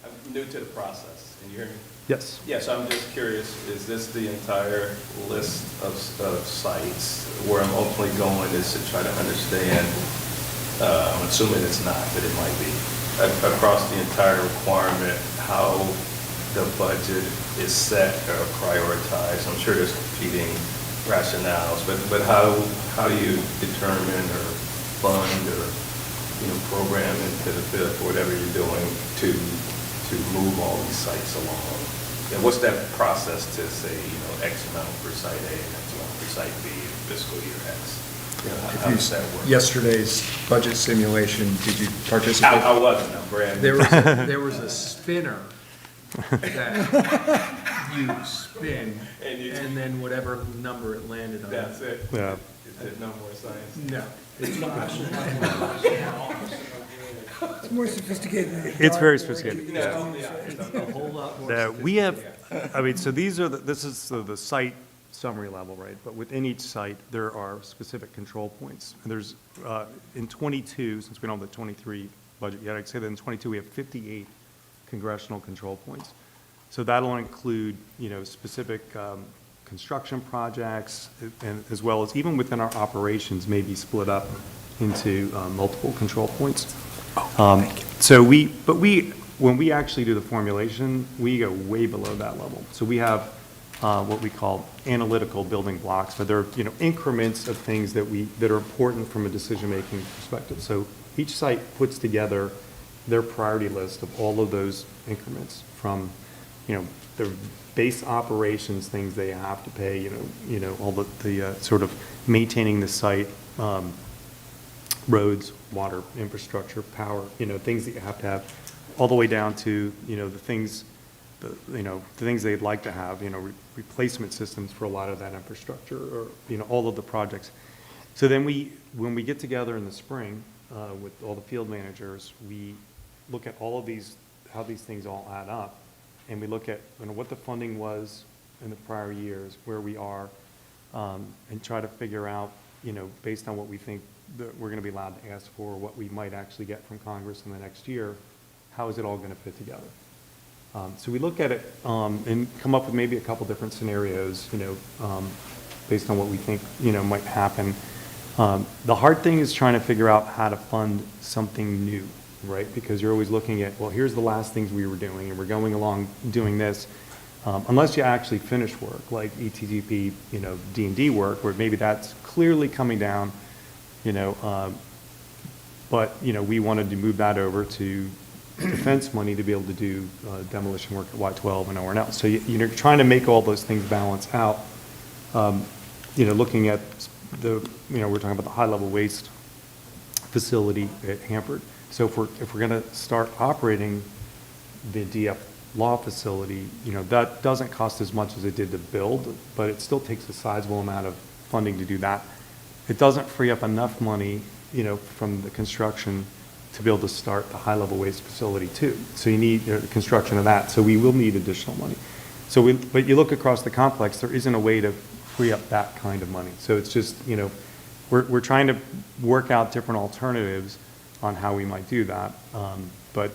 I'm new to the process. Can you hear me? Yes. Yes, I'm just curious, is this the entire list of sites? Where I'm ultimately going is to try to understand, I'm assuming it's not, but it might be, across the entire requirement, how the budget is set or prioritized. I'm sure there's competing rationales, but how you determine or fund or program into the bill for whatever you're doing to to move all these sites along? And what's that process to say, X amount for site A and X amount for site B in fiscal year X? How does that work? Yesterday's budget simulation, did you participate? I wasn't, no, Brad. There was a spinner that you spin, and then whatever number it landed on. That's it? Yeah. Is it no more science? No. It's more sophisticated than. It's very sophisticated. A whole lot more. We have, so this is the site summary level, right? But within each site, there are specific control points. And there's, in 22, since we don't have the 23 budget yet, I'd say that in 22, we have 58 congressional control points. So that'll include, specific construction projects, and as well as even within our operations may be split up into multiple control points. So when we actually do the formulation, we go way below that level. So we have what we call analytical building blocks, but they're, increments of things that are important from a decision-making perspective. So each site puts together their priority list of all of those increments from, their base operations, things they have to pay, all the sort of maintaining the site, roads, water, infrastructure, power, things that you have to have, all the way down to, the things, the things they'd like to have, replacement systems for a lot of that infrastructure, or, all of the projects. So then when we get together in the spring with all the field managers, we look at all of these, how these things all add up, and we look at what the funding was in the prior years, where we are, and try to figure out, based on what we think that we're going to be allowed to ask for, what we might actually get from Congress in the next year, how is it all going to fit together? So we look at it and come up with maybe a couple different scenarios, based on what we think, might happen. The hard thing is trying to figure out how to fund something new, right? Because you're always looking at, well, here's the last things we were doing, and we're going along doing this. Unless you actually finish work, like ETGP, D&D work, where maybe that's clearly coming down, but, we wanted to move that over to defense money to be able to do demolition work at Y-12 and nowhere else. So you're trying to make all those things balance out. Looking at we're talking about the high-level waste facility at Hanford. So if we're going to start operating the DF law facility, that doesn't cost as much as it did to build, but it still takes a sizable amount of funding to do that. It doesn't free up enough money, from the construction to be able to start the high-level waste facility too. So you need the construction of that. So we will need additional money. But you look across the complex, there isn't a way to free up that kind of money. So it's just, we're trying to work out different alternatives on how we might do that. But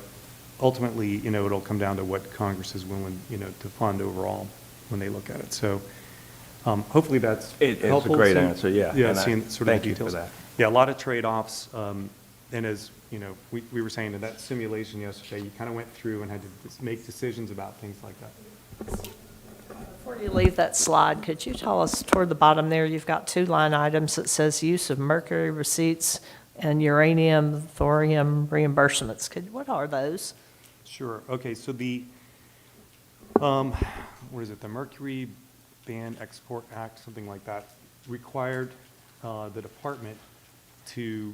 ultimately, it'll come down to what Congress is willing, to fund overall when they look at it. So hopefully that's helpful. It's a great answer, yeah. Yeah, And seeing sort of thank the you for details. that. Yeah, a lot of trade-offs. And as, we were saying in that simulation yesterday, you kind of went through and had to make decisions about things like that. Before you leave that slide, could you tell us, toward the bottom there, you've got 2 line items that says use of mercury receipts and uranium, thorium reimbursements. What are those? Sure. Okay, so the, what is it, the Mercury Ban Export Act, something like that, required the department to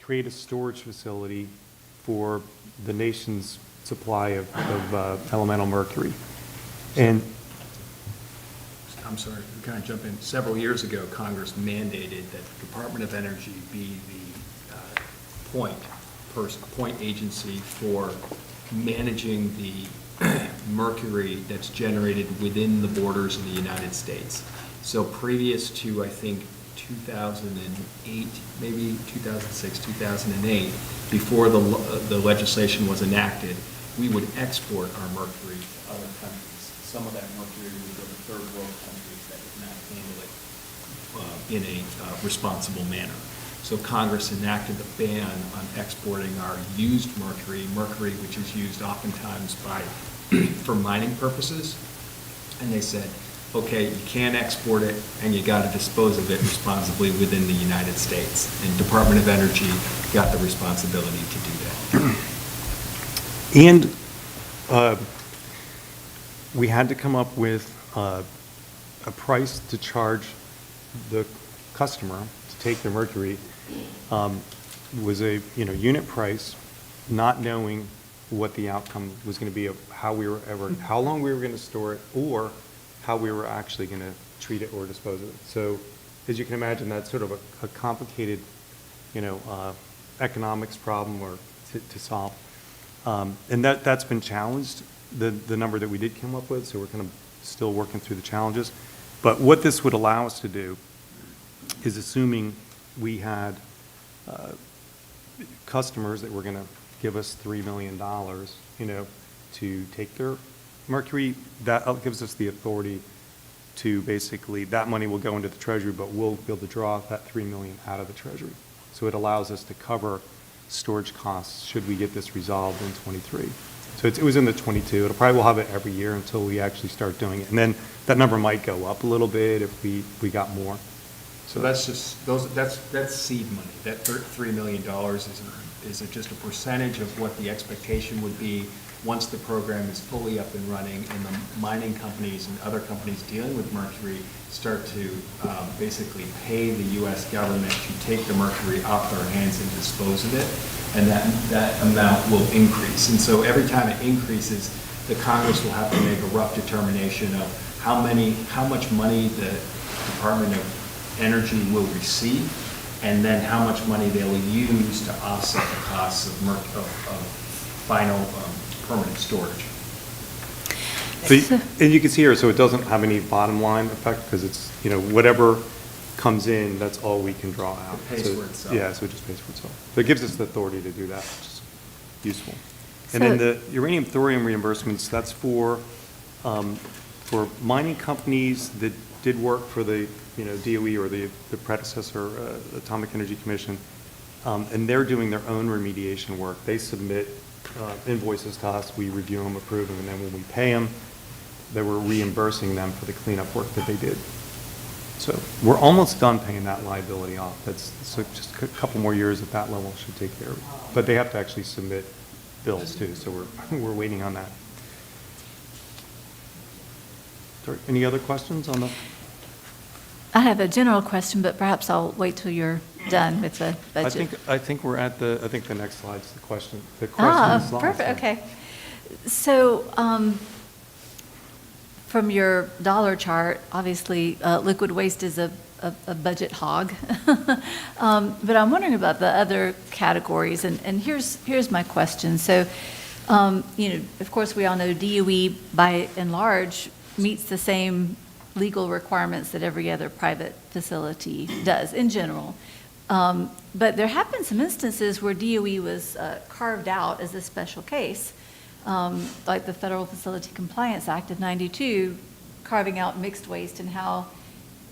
create a storage facility for the nation's supply of elemental mercury. And I'm sorry, can I jump in? Several years ago, Congress mandated that the Department of Energy be the point agency for managing the mercury that's generated within the borders of the United States. So previous to, I think, 2008, maybe 2006, 2008, before the legislation was enacted, we would export our mercury to other countries. Some of that mercury would go to third world countries that would not handle it in a responsible manner. So Congress enacted a ban on exporting our used mercury which is used oftentimes for mining purposes. And they said, okay, you can't export it and you got to dispose of it responsibly within the United States. And Department of Energy got the responsibility to do that. And we had to come up with a price to charge the customer to take their mercury. Was a, unit price, not knowing what the outcome was going to be of how long we were going to store it, or how we were actually going to treat it or dispose of it. So, as you can imagine, that's sort of a complicated, economics problem or to solve. And that's been challenged, the number that we did come up with, so we're kind of still working through the challenges. But what this would allow us to do is, assuming we had customers that were going to give us $3 million, to take their mercury, that gives us the authority to basically, that money will go into the treasury, but we'll be able to draw that $3 million out of the treasury. So it allows us to cover storage costs should we get this resolved in '23. So it was in the '22. It'll probably, we'll have it every year until we actually start doing it. And then that number might go up a little bit if we got more. So that's just, that's seed money. That $3 million is just a percentage of what the expectation would be once the program is fully up and running, and the mining companies and other companies dealing with mercury start to basically pay the U.S. government to take the mercury off their hands and dispose of it, and that amount will increase. And so every time it increases, the Congress will have to make a rough determination of how much money the Department of Energy will receive, and then how much money they'll use to offset the costs of final permanent storage. So, and you can see here, so it doesn't have any bottom line effect, because it's, whatever comes in, that's all we can draw out. It pays for itself. Yeah, so it just pays for itself. So it gives us the authority to do that, which is useful. And then the uranium thorium reimbursements, that's for mining companies that did work for the DOE or the predecessor Atomic Energy Commission, and they're doing their own remediation work. They submit invoices to us, we review them, approve them, and then when we pay them, then we're reimbursing them for the cleanup work that they did. So we're almost done paying that liability off. So just a couple more years at that level should take care of it. But they have to actually submit bills too, so we're waiting on that. Sorry, any other questions on the? I have a general question, but perhaps I'll wait till you're done with the budget. I think we're at the next slide's the question. The question slide. Perfect, okay. So, from your dollar chart, obviously, liquid waste is a budget hog. But I'm wondering about the other categories, and here's my question. So, of course, we all know DOE, by and large, meets the same legal requirements that every other private facility does in general. But there have been some instances where DOE was carved out as a special case, like the Federal Facility Compliance Act of '92, carving out mixed waste and how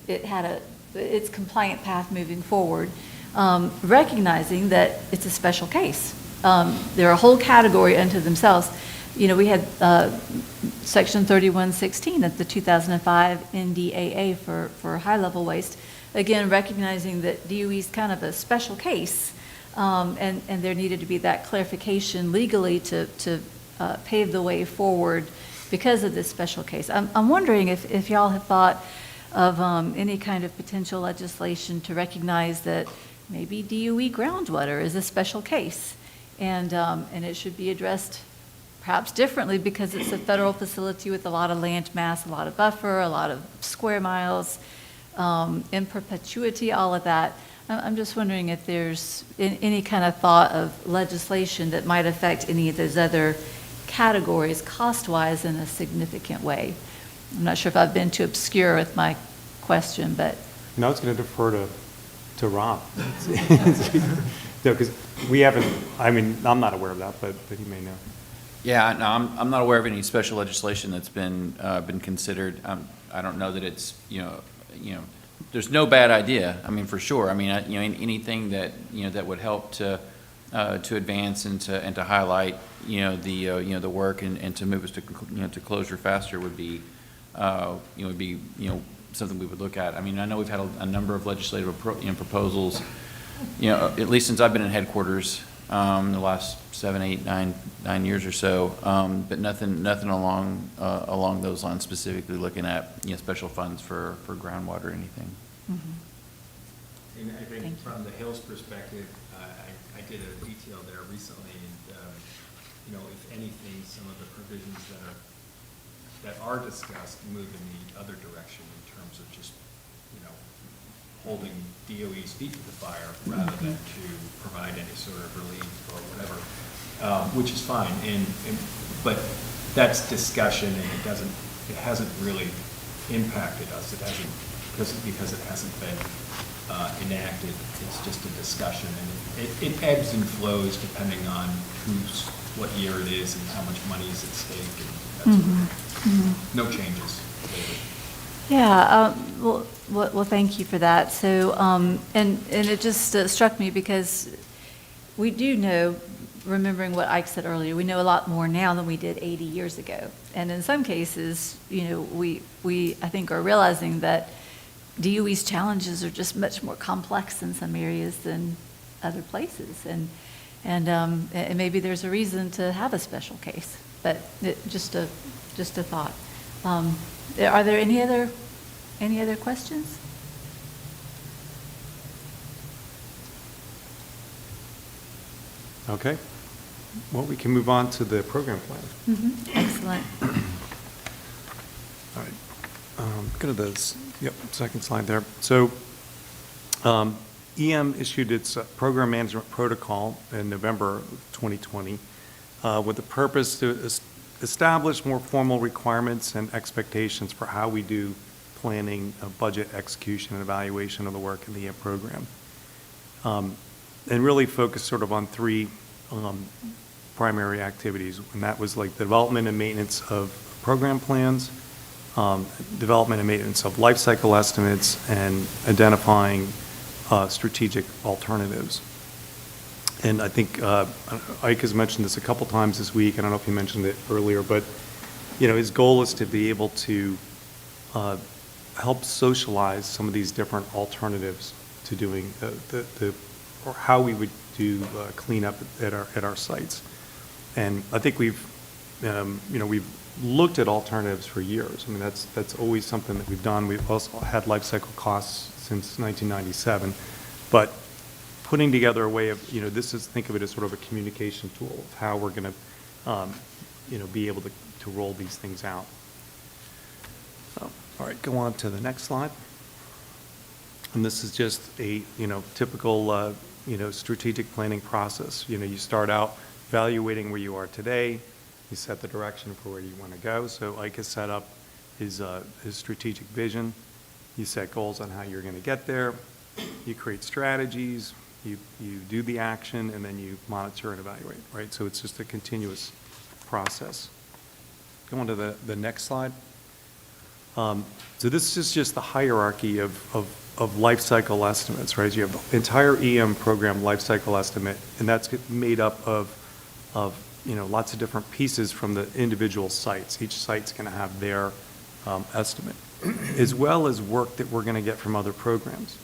it had its compliant path moving forward, recognizing that it's a special case. They're a whole category unto themselves. We had Section 3116 of the 2005 NDAA for high-level waste, again, recognizing that DOE is kind of a special case, and there needed to be that clarification legally to pave the way forward because of this special case. I'm wondering if y'all have thought of any kind of potential legislation to recognize that maybe DOE groundwater is a special case, and it should be addressed perhaps differently because it's a federal facility with a lot of land mass, a lot of buffer, a lot of square miles, in perpetuity, all of that. I'm just wondering if there's any kind of thought of legislation that might affect any of those other categories cost-wise in a significant way. I'm not sure if I've been too obscure with my question, but. No, it's going to defer to Rob. No, because we haven't, I'm not aware of that, but he may know. Yeah, no, I'm not aware of any special legislation that's been considered. I don't know that it's, there's no bad idea. For sure. Anything that, that would help to advance and to highlight, the work and to move us to closure faster would be, something we would look at. I know we've had a number of legislative proposals, at least since I've been in headquarters, the last 7, 8, 9 years or so, but nothing along those lines, specifically looking at, special funds for groundwater or anything. And I Thank you. think from the Hills perspective, I did a detail there recently, and, if anything, some of the provisions that are discussed move in the other direction in terms of just, holding DOE's feet to the fire rather than to provide any sort of relief or whatever, which is fine. But that's discussion, and it hasn't really impacted us. It hasn't, because it hasn't been enacted. It's just a discussion, and it ebbs and flows depending on what year it is and how much money is at stake and that sort of thing. No changes. Yeah, well, thank you for that. So, and it just struck me because we do know, remembering what Ike said earlier, we know a lot more now than we did 80 years ago. And in some cases, we I think are realizing that DOE's challenges are just much more complex in some areas than other places. And maybe there's a reason to have a special case, but just a thought. Are there any other questions? Okay. Well, we can move on to the program plan. Excellent. All right. Go to the second slide there. So EM issued its program management protocol in November 2020 with the purpose to establish more formal requirements and expectations for how we do planning, budget execution, and evaluation of the work in the EM program. And really focus sort of on three primary activities, and that was like the development and maintenance of program plans, development and maintenance of life cycle estimates, and identifying strategic alternatives. And I think Ike has mentioned this a couple times this week. I don't know if he mentioned it earlier, but his goal is to be able to help socialize some of these different alternatives to doing or how we would do cleanup at our sites. And I think we've looked at alternatives for years. I mean, that's always something that we've done. We've also had life cycle costs since 1997, but putting together a way of, think of it as sort of a communication tool of how we're going to, be able to roll these things out. So, all right, go on to the next slide. And this is just a, typical, strategic planning process. You start out evaluating where you are today. You set the direction for where you want to go. So Ike has set up his strategic vision. You set goals on how you're going to get there. You create strategies. You do the action, and then you monitor and evaluate, right? So it's just a continuous process. Go on to the next slide. So this is just the hierarchy of life cycle estimates, right? So you have the entire EM program life cycle estimate, and that's made up of lots of different pieces from the individual sites. Each site's going to have their estimate, as well as work that we're going to get from other programs,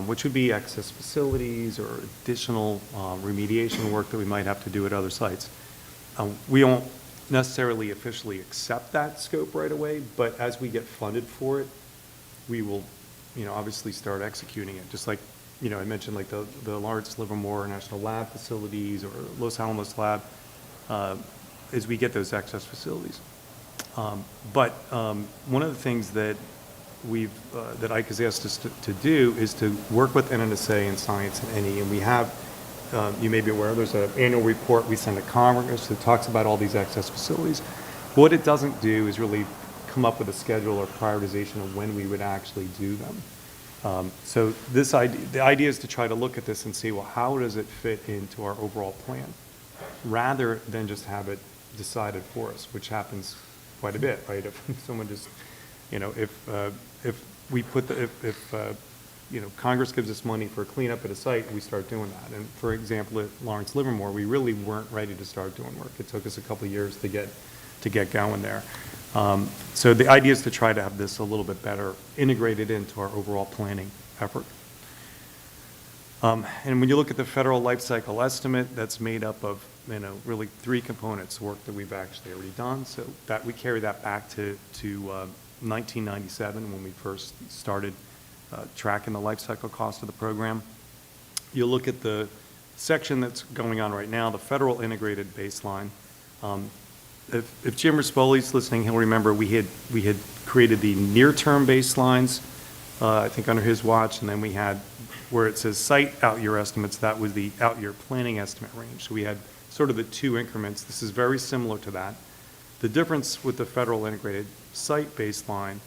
which would be excess facilities or additional remediation work that we might have to do at other sites. We don't necessarily officially accept that scope right away, but as we get funded for it, we will, obviously start executing it. Just like, I mentioned like the Lawrence Livermore National Lab facilities or Los Alamos Lab, as we get those excess facilities. But one of the things that that Ike has asked us to do is to work with NNSA and Science and NE, and we have, you may be aware, there's an annual report we send to Congress that talks about all these excess facilities. What it doesn't do is really come up with a schedule or prioritization of when we would actually do them. So the idea is to try to look at this and see, well, how does it fit into our overall plan, rather than just have it decided for us, which happens quite a bit, right? If someone just, if we put Congress gives us money for cleanup at a site, we start doing that. And for example, at Lawrence Livermore, we really weren't ready to start doing work. It took us a couple of years to get going there. So the idea is to try to have this a little bit better integrated into our overall planning effort. And when you look at the federal life cycle estimate, that's made up of, really three components, work that we've actually already done. So that we carry that back to 1997 when we first started tracking the life cycle cost of the program. You look at the section that's going on right now, the federal integrated baseline. If Jim Rispoli's listening, he'll remember we had created the near-term baselines, I think under his watch, and then we had where it says site out-year estimates, that was the out-year planning estimate range. So we had sort of the two increments. This is very similar to that. The difference with the federal integrated site baseline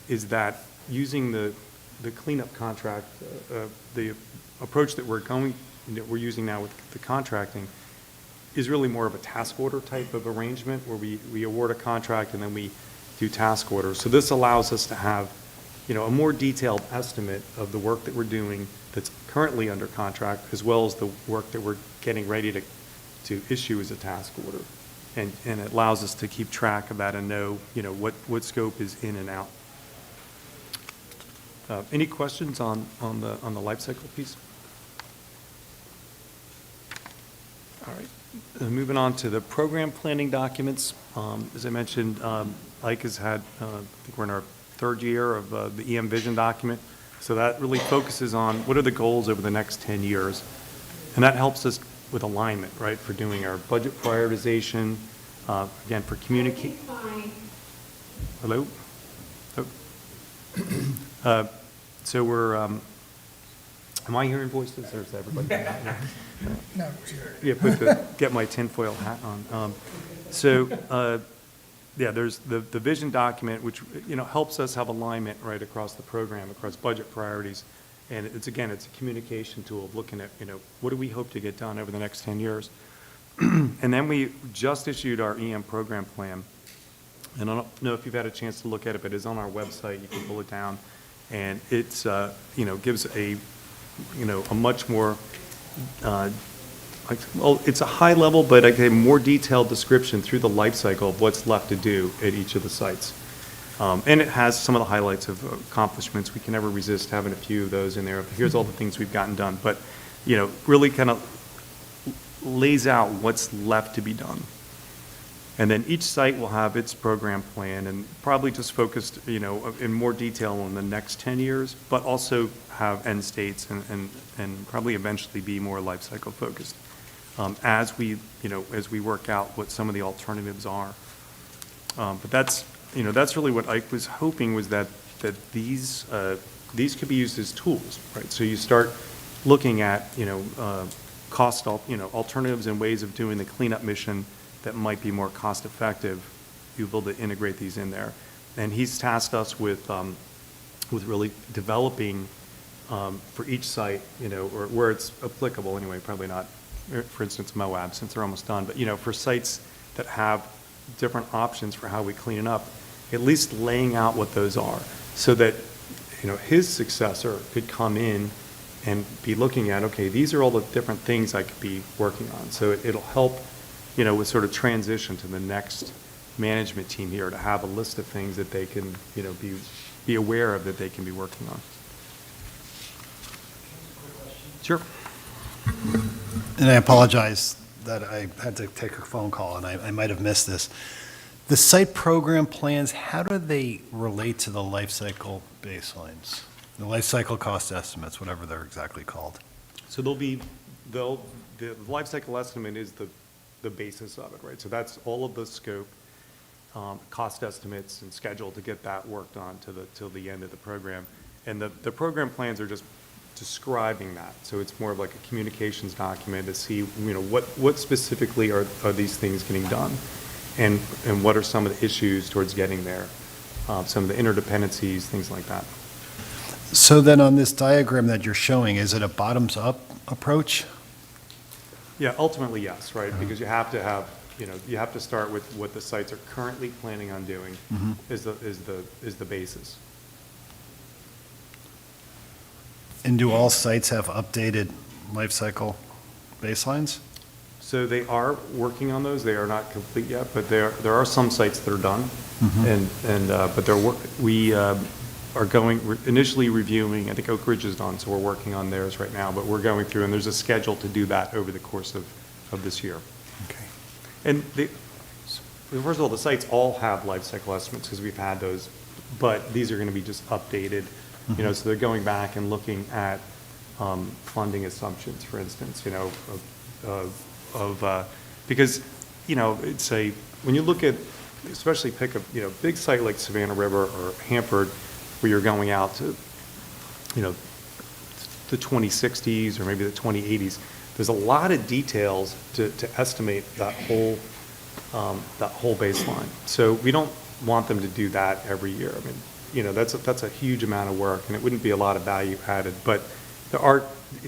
is that using the cleanup contract, the approach that we're using now with the contracting is really more of a task order type of arrangement where we award a contract and then we do task orders. So this allows us to have, a more detailed estimate of the work that we're doing that's currently under contract, as well as the work that we're getting ready to issue as a task order. And it allows us to keep track of that and know, what scope is in and out. Any questions on the life cycle piece? All right. Moving on to the program planning documents. As I mentioned, Ike has had, I think we're in our third year of the EM Vision document. So that really focuses on what are the goals over the next 10 years. And that helps us with alignment, right, for doing our budget prioritization, again, for communicate. Hello? Oh. So we're, am I hearing voices or is everybody? No, sure. Yeah, get my tinfoil hat on. There's the vision document, which, helps us have alignment right across the program, across budget priorities. And it's a communication tool of looking at, what do we hope to get done over the next 10 years? And then we just issued our EM program plan. And I don't know if you've had a chance to look at it, but it's on our website. You can pull it down. And it's, gives a much more, it's a high level, but a more detailed description through the life cycle of what's left to do at each of the sites. And it has some of the highlights of accomplishments. We can never resist having a few of those in there. Here's all the things we've gotten done. But, really kind of lays out what's left to be done. And then each site will have its program plan and probably just focused, in more detail on the next 10 years, but also have end states and probably eventually be more life cycle focused as we work out what some of the alternatives are. But that's really what Ike was hoping was that these could be used as tools, right? So you start looking at, cost, alternatives and ways of doing the cleanup mission that might be more cost effective. You'll be able to integrate these in there. And he's tasked us with really developing for each site, or where it's applicable anyway, probably not, for instance, Moab, since they're almost done, but, for sites that have different options for how we clean it up, at least laying out what those are so that, his successor could come in and be looking at, okay, these are all the different things I could be working on. So it'll help, with sort of transition to the next management team here to have a list of things that they can, be aware of that they can be working on. Sure. And I apologize that I had to take a phone call, and I might have missed this. The site program plans, how do they relate to the life cycle baselines? The life cycle cost estimates, whatever they're exactly called. So the life cycle estimate is the basis of it, right? So that's all of the scope, cost estimates and schedule to get that worked on till the end of the program. And the program plans are just describing that. So it's more of like a communications document to see, what specifically are these things getting done? And what are some of the issues towards getting there? Some of the interdependencies, things like that. So then on this diagram that you're showing, is it a bottoms-up approach? Yeah, ultimately, yes, right? Because you have to have, you have to start with what the sites are currently planning on doing is the basis. And do all sites have updated life cycle baselines? So they are working on those. They are not complete yet, but there are some sites that are done, but we're initially reviewing, I think Oak Ridge is done, so we're working on theirs right now, but we're going through, and there's a schedule to do that over the course of this year. Okay. And first of all, the sites all have life cycle estimates because we've had those, but these are going to be just updated, so they're going back and looking at funding assumptions, for instance, because, when you look at, especially pick a, big site like Savannah River or Hanford, where you're going out to, the 2060s or maybe the 2080s, there's a lot of details to estimate that whole baseline. So we don't want them to do that every year. I mean, that's a huge amount of work, and it wouldn't be a lot of value added. But there are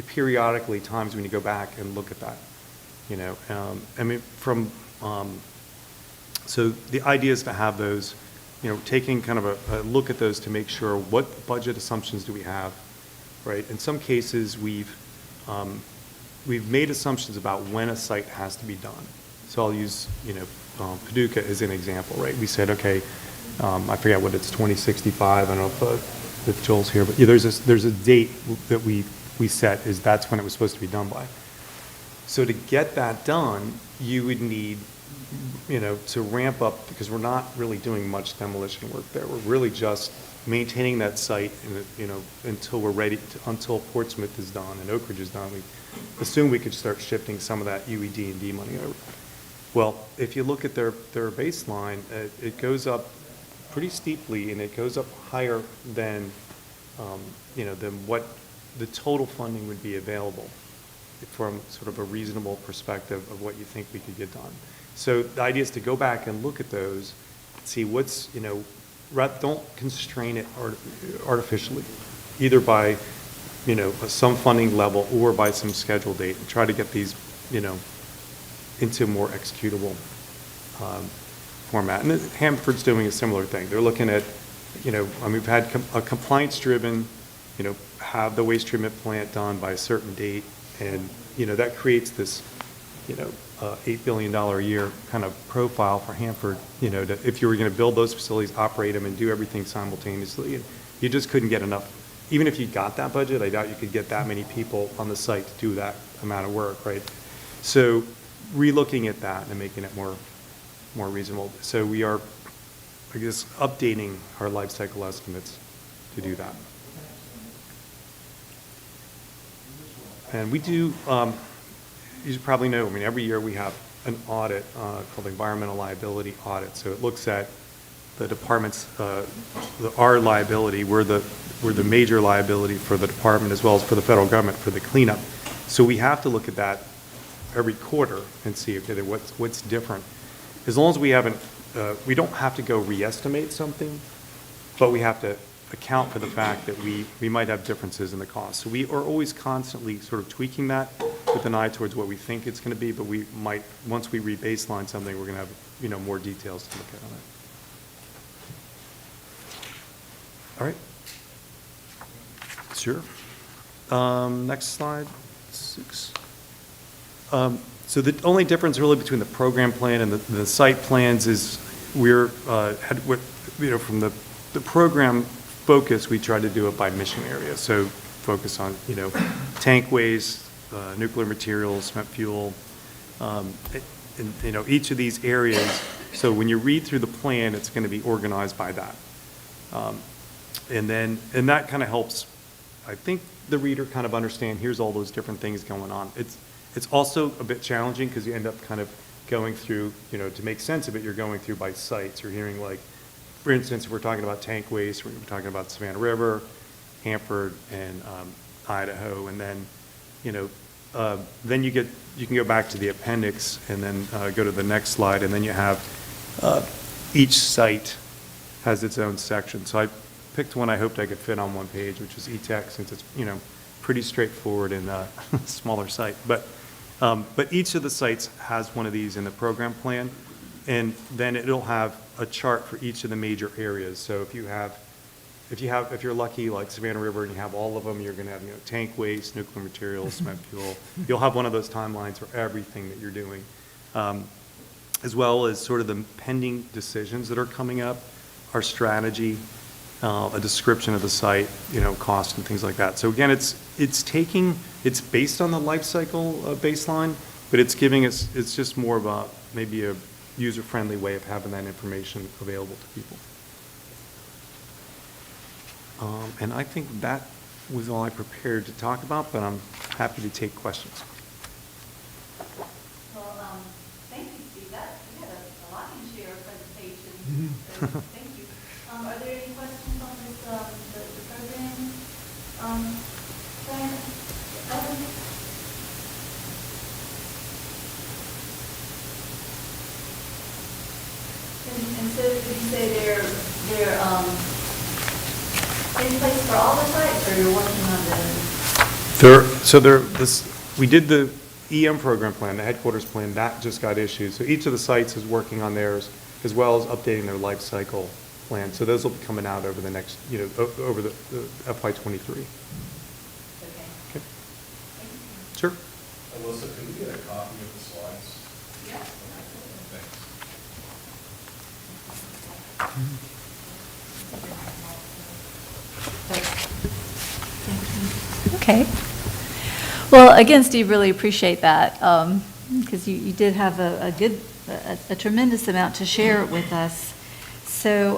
periodically times when you go back and look at that. So the idea is to have those, taking kind of a look at those to make sure what budget assumptions do we have, right? In some cases, we've made assumptions about when a site has to be done. So I'll use, Paducah as an example, right? We said, okay, I forget what it's, 2065. I don't know if Joel's here, but there's a date that we set is that's when it was supposed to be done by. So to get that done, you would need, to ramp up, because we're not really doing much demolition work there. We're really just maintaining that site, until we're ready, until Portsmouth is done and Oak Ridge is done. We assume we could start shifting some of that UED&D money over. Well, if you look at their baseline, it goes up pretty steeply, and it goes up higher than, than what the total funding would be available from sort of a reasonable perspective of what you think we could get done. So the idea is to go back and look at those, see what's, don't constrain it artificially, either by, some funding level or by some schedule date, and try to get these, into a more executable format. And Hanford's doing a similar thing. They're looking at, we've had a compliance-driven, have the waste treatment plant done by a certain date, and, that creates this, $8 billion a year kind of profile for Hanford, if you were going to build those facilities, operate them, and do everything simultaneously. And you just couldn't get enough. Even if you got that budget, I doubt you could get that many people on the site to do that amount of work, right? So relooking at that and making it more reasonable. So we are, I guess, updating our life cycle estimates to do that. And we do, you should probably know, every year we have an audit called the environmental liability audit. So it looks at the department's, our liability. We're the major liability for the department as well as for the federal government for the cleanup. So we have to look at that every quarter and see, okay, what's different. As long as we haven't, we don't have to go re-estimate something, but we have to account for the fact that we might have differences in the cost. So we are always constantly sort of tweaking that with an eye towards what we think it's going to be, but we might, once we re-baseline something, we're going to have, more details to look at on it. All right. Sure. Next slide, 6. So the only difference really between the program plan and the site plans is we're, from the program focus, we try to do it by mission area. So focus on, tank waste, nuclear materials, spent fuel, and, each of these areas. So when you read through the plan, it's going to be organized by that. And that kind of helps, I think, the reader kind of understand, here's all those different things going on. It's also a bit challenging because you end up kind of going through, to make sense of it, you're going through by sites. You're hearing, like, for instance, we're talking about tank waste, we're talking about Savannah River, Hanford, and Idaho, and then, then you can go back to the appendix and then go to the next slide, and then you have each site has its own section. So I picked one I hoped I could fit on one page, which is E-Tech, since it's, pretty straightforward and a smaller site. But each of the sites has one of these in the program plan, and then it'll have a chart for each of the major areas. So if you're lucky, like Savannah River, and you have all of them, you're going to have, tank waste, nuclear materials, spent fuel. You'll have one of those timelines for everything that you're doing, as well as sort of the pending decisions that are coming up, our strategy, a description of the site, cost and things like that. So again, it's based on the life cycle baseline, but it's just more of maybe a user-friendly way of having that information available to people. And I think that was all I prepared to talk about, but I'm happy to take questions. Well, thank you, Steve. You had a lot in your presentation. So thank you. Are there any questions on this, the program? Brian, Evan? And so did you say they're in place for all the sites, or you're working on We did the EM program plan, the headquarters plan, that just got issued. So each of the sites is working on theirs, as well as updating their life cycle plan. So those will be coming out over the next, over the FY23. Okay. Okay. Sure. Alyssa, can we get a copy of the slides? Yeah. Thanks. Okay. Well, again, Steve, really appreciate that, because you did have a tremendous amount to share with us. So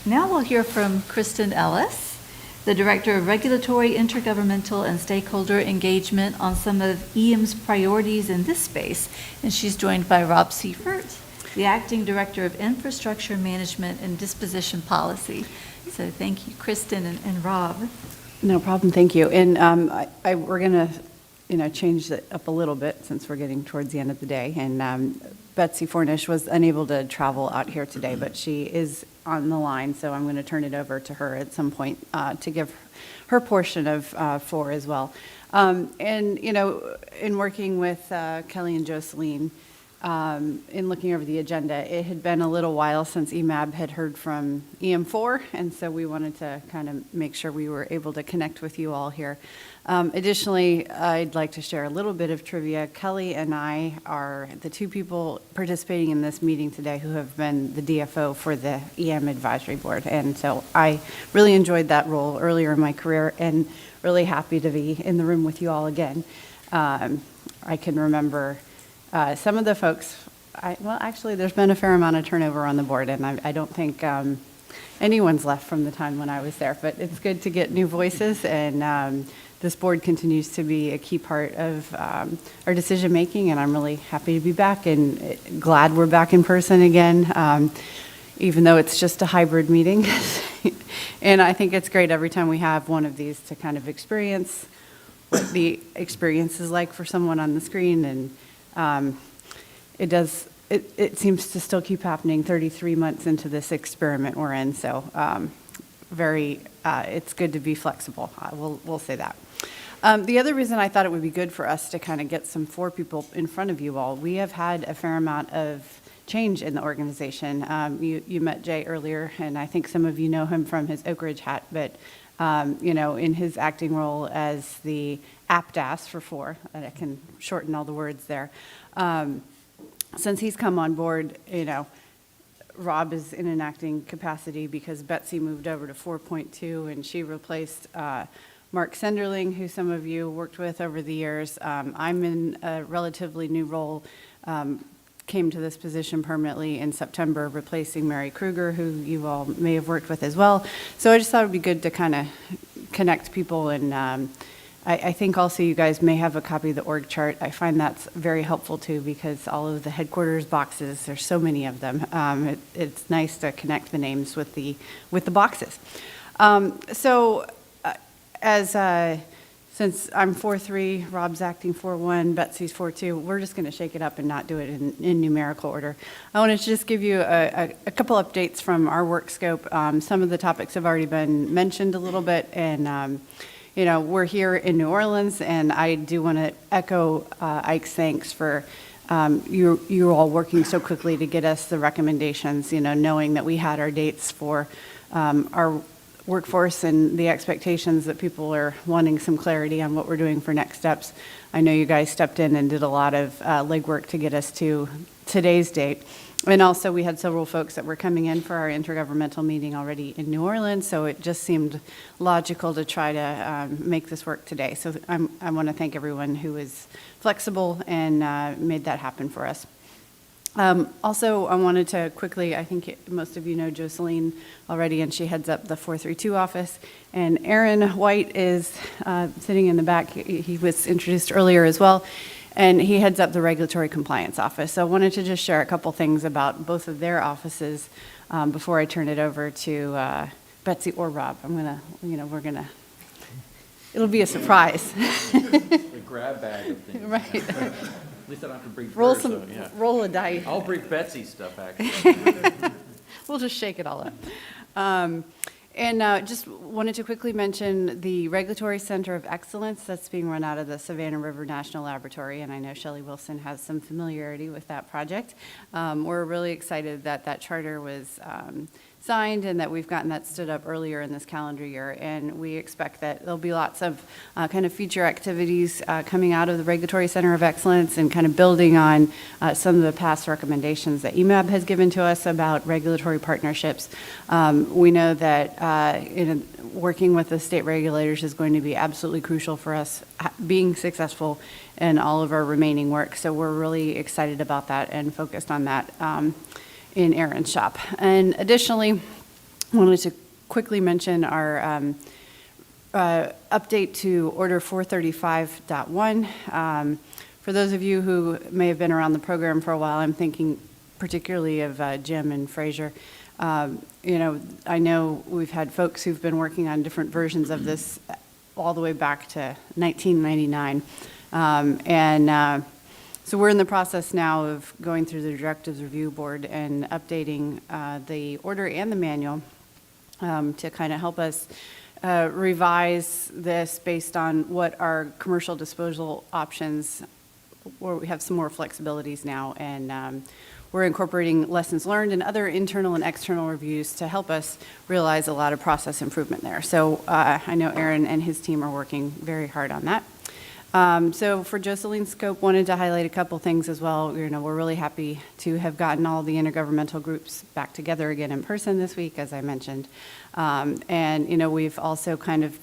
now we'll hear from Kristen Ellis, the Director of Regulatory, Intergovernmental, and Stakeholder Engagement on some of EM's priorities in this space. And she's joined by Rob Seifert, the Acting Director of Infrastructure Management and Disposition Policy. So thank you, Kristen and Rob. No problem, thank you. And we're going to, change it up a little bit since we're getting towards the end of the day. And Betsy Fornish was unable to travel out here today, but she is on the line, so I'm going to turn it over to her at some point to give her portion of 4 as well. And, in working with Kelly and Jocelyn, in looking over the agenda, it had been a little while since EMAB had heard from EM4, and so we wanted to kind of make sure we were able to connect with you all here. Additionally, I'd like to share a little bit of trivia. Kelly and I are the 2 people participating in this meeting today who have been the DFO for the EM Advisory Board, and so I really enjoyed that role earlier in my career and really happy to be in the room with you all again. I can remember some of the folks, actually, there's been a fair amount of turnover on the board, and I don't think anyone's left from the time when I was there, but it's good to get new voices, and this board continues to be a key part of our decision-making, and I'm really happy to be back, and glad we're back in person again, even though it's just a hybrid meeting. And I think it's great every time we have one of these to kind of experience what the experience is like for someone on the screen, and it seems to still keep happening 33 months into this experiment we're in, so it's good to be flexible. We'll say that. The other reason I thought it would be good for us to kind of get some 4 people in front of you all, we have had a fair amount of change in the organization. You met Jay earlier, and I think some of you know him from his Oak Ridge hat, but in his acting role as the APDAS for 4, and I can shorten all the words there. Since he's come on board, Rob is in an acting capacity because Betsy moved over to 4.2, and she replaced Mark Senderling, who some of you worked with over the years. I'm in a relatively new role, came to this position permanently in September, replacing Mary Kruger, who you all may have worked with as well. So I just thought it would be good to kind of connect people, and I think also you guys may have a copy of the org chart. I find that's very helpful too, because all of the headquarters boxes, there's so many of them. It's nice to connect the names with the boxes. Since I'm 4-3, Rob's acting 4-1, Betsy's 4-2, we're just going to shake it up and not do it in numerical order. I wanted to just give you a couple updates from our work scope. Some of the topics have already been mentioned a little bit, and we're here in New Orleans, and I do want to echo Ike's thanks for you all working so quickly to get us the recommendations, knowing that we had our dates for our workforce and the expectations that people are wanting some clarity on what we're doing for next steps. I know you guys stepped in and did a lot of legwork to get us to today's date. And also, we had several folks that were coming in for our intergovernmental meeting already in New Orleans, so it just seemed logical to try to make this work today. So I want to thank everyone who was flexible and made that happen for us. Also, I wanted to quickly, I think most of you know Jocelyn already, and she heads up the 432 office. And Aaron White is sitting in the back. He was introduced earlier as well. And he heads up the regulatory compliance office. So I wanted to just share a couple things about both of their offices before I turn it over to Betsy or Rob. It'll be a surprise. The grab bag of things. Right. At least I don't have to bring Roll hers, so, yeah. roll a dice. I'll bring Betsy's stuff, actually. We'll just shake it all up. And just wanted to quickly mention the Regulatory Center of Excellence that's being run out of the Savannah River National Laboratory, and I know Shelley Wilson has some familiarity with that project. We're really excited that that charter was signed and that we've gotten that stood up earlier in this calendar year, and we expect that there'll be lots of kind of future activities coming out of the Regulatory Center of Excellence and kind of building on some of the past recommendations that EMAB has given to us about regulatory partnerships. We know that working with the state regulators is going to be absolutely crucial for us being successful in all of our remaining work, so we're really excited about that and focused on that in Aaron's shop. And additionally, I wanted to quickly mention our update to Order 435.1. For those of you who may have been around the program for a while, I'm thinking particularly of Jim and Fraser. I know we've had folks who've been working on different versions of this all the way back to 1999. So we're in the process now of going through the Directives Review Board and updating the order and the manual to kind of help us revise this based on what our commercial disposal options, where we have some more flexibilities now, and we're incorporating lessons learned and other internal and external reviews to help us realize a lot of process improvement there. So I know Aaron and his team are working very hard on that. So for Jocelyn's scope, wanted to highlight a couple things as well. We're really happy to have gotten all the intergovernmental groups back together again in person this week, as I mentioned. And we've also kind of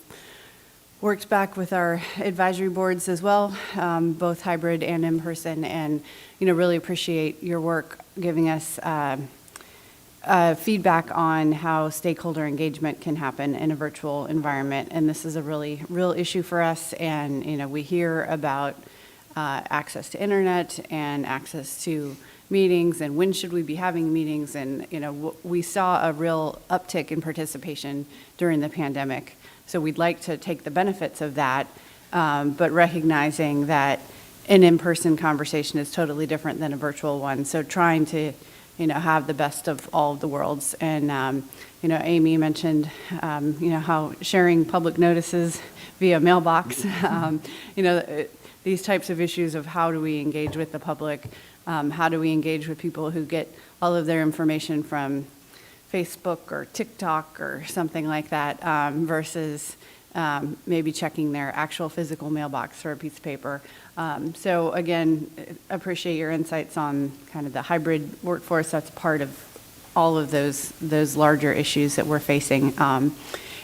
worked back with our advisory boards as well, both hybrid and in person, and really appreciate your work giving us feedback on how stakeholder engagement can happen in a virtual environment. And this is a really real issue for us. And, we hear about access to internet and access to meetings and when should we be having meetings. And, we saw a real uptick in participation during the pandemic. So we'd like to take the benefits of that, but recognizing that an in-person conversation is totally different than a virtual one. So trying to have the best of all of the worlds. And, Amy mentioned, how sharing public notices via mailbox, these types of issues of how do we engage with the public, how do we engage with people who get all of their information from Facebook or TikTok or something like that, versus maybe checking their actual physical mailbox for a piece of paper. So again, appreciate your insights on kind of the hybrid workforce. That's part of all of those larger issues that we're facing.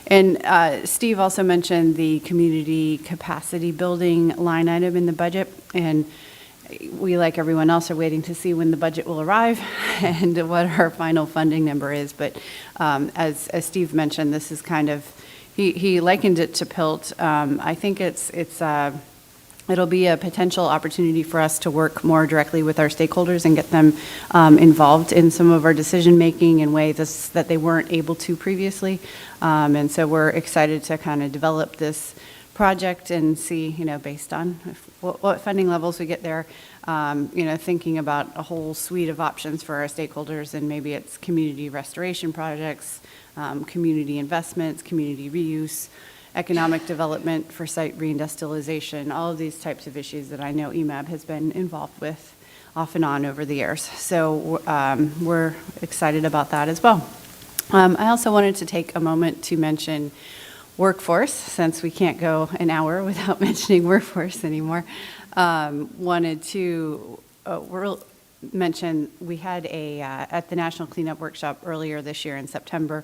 And Steve also mentioned the community capacity building line item in the budget. And we, like everyone else, are waiting to see when the budget will arrive and what our final funding number is. But as Steve mentioned, this is kind of, he likened it to PILT. I think it'll be a potential opportunity for us to work more directly with our stakeholders and get them involved in some of our decision-making in ways that they weren't able to previously. And so we're excited to kind of develop this project and see, based on what funding levels we get there, thinking about a whole suite of options for our stakeholders, and maybe it's community restoration projects, community investments, community reuse, economic development for site reindustrialization, all of these types of issues that I know EMAB has been involved with off and on over the years. So we're excited about that as well. I also wanted to take a moment to mention workforce, since we can't go an hour without mentioning workforce anymore. Wanted to mention, we had at the National Cleanup Workshop earlier this year in September,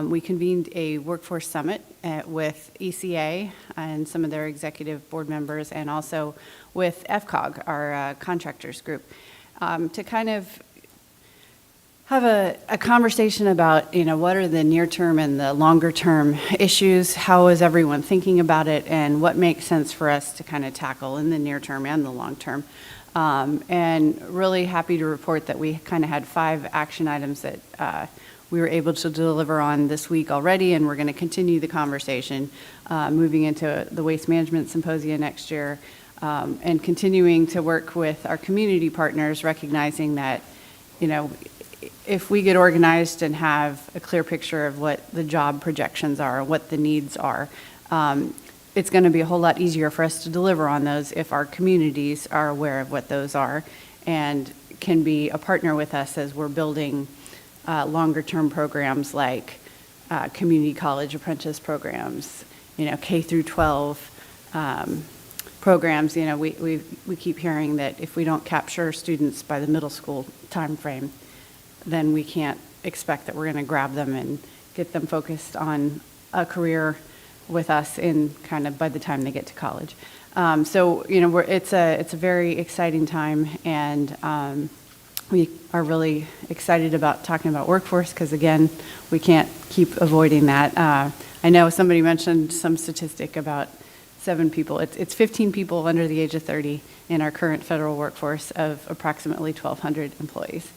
we convened a workforce summit with ECA and some of their executive board members, and also with FCOG, our contractors group, to kind of have a conversation about, what are the near-term and the longer-term issues, how is everyone thinking about it, and what makes sense for us to kind of tackle in the near term and the long term. And really happy to report that we kind of had 5 action items that we were able to deliver on this week already, and we're going to continue the conversation moving into the Waste Management Symposium next year, and continuing to work with our community partners, recognizing that, if we get organized and have a clear picture of what the job projections are, what the needs are, it's going to be a whole lot easier for us to deliver on those if our communities are aware of what those are and can be a partner with us as we're building longer-term programs like community college apprentice programs, K through 12 programs. We keep hearing that if we don't capture students by the middle school timeframe, then we can't expect that we're going to grab them and get them focused on a career with us in kind of by the time they get to college. So, it's a very exciting time, and we are really excited about talking about workforce because, again, we can't keep avoiding that. I know somebody mentioned some statistic about 7 people. It's 15 people under the age of 30 in our current federal workforce of approximately 1,200 employees.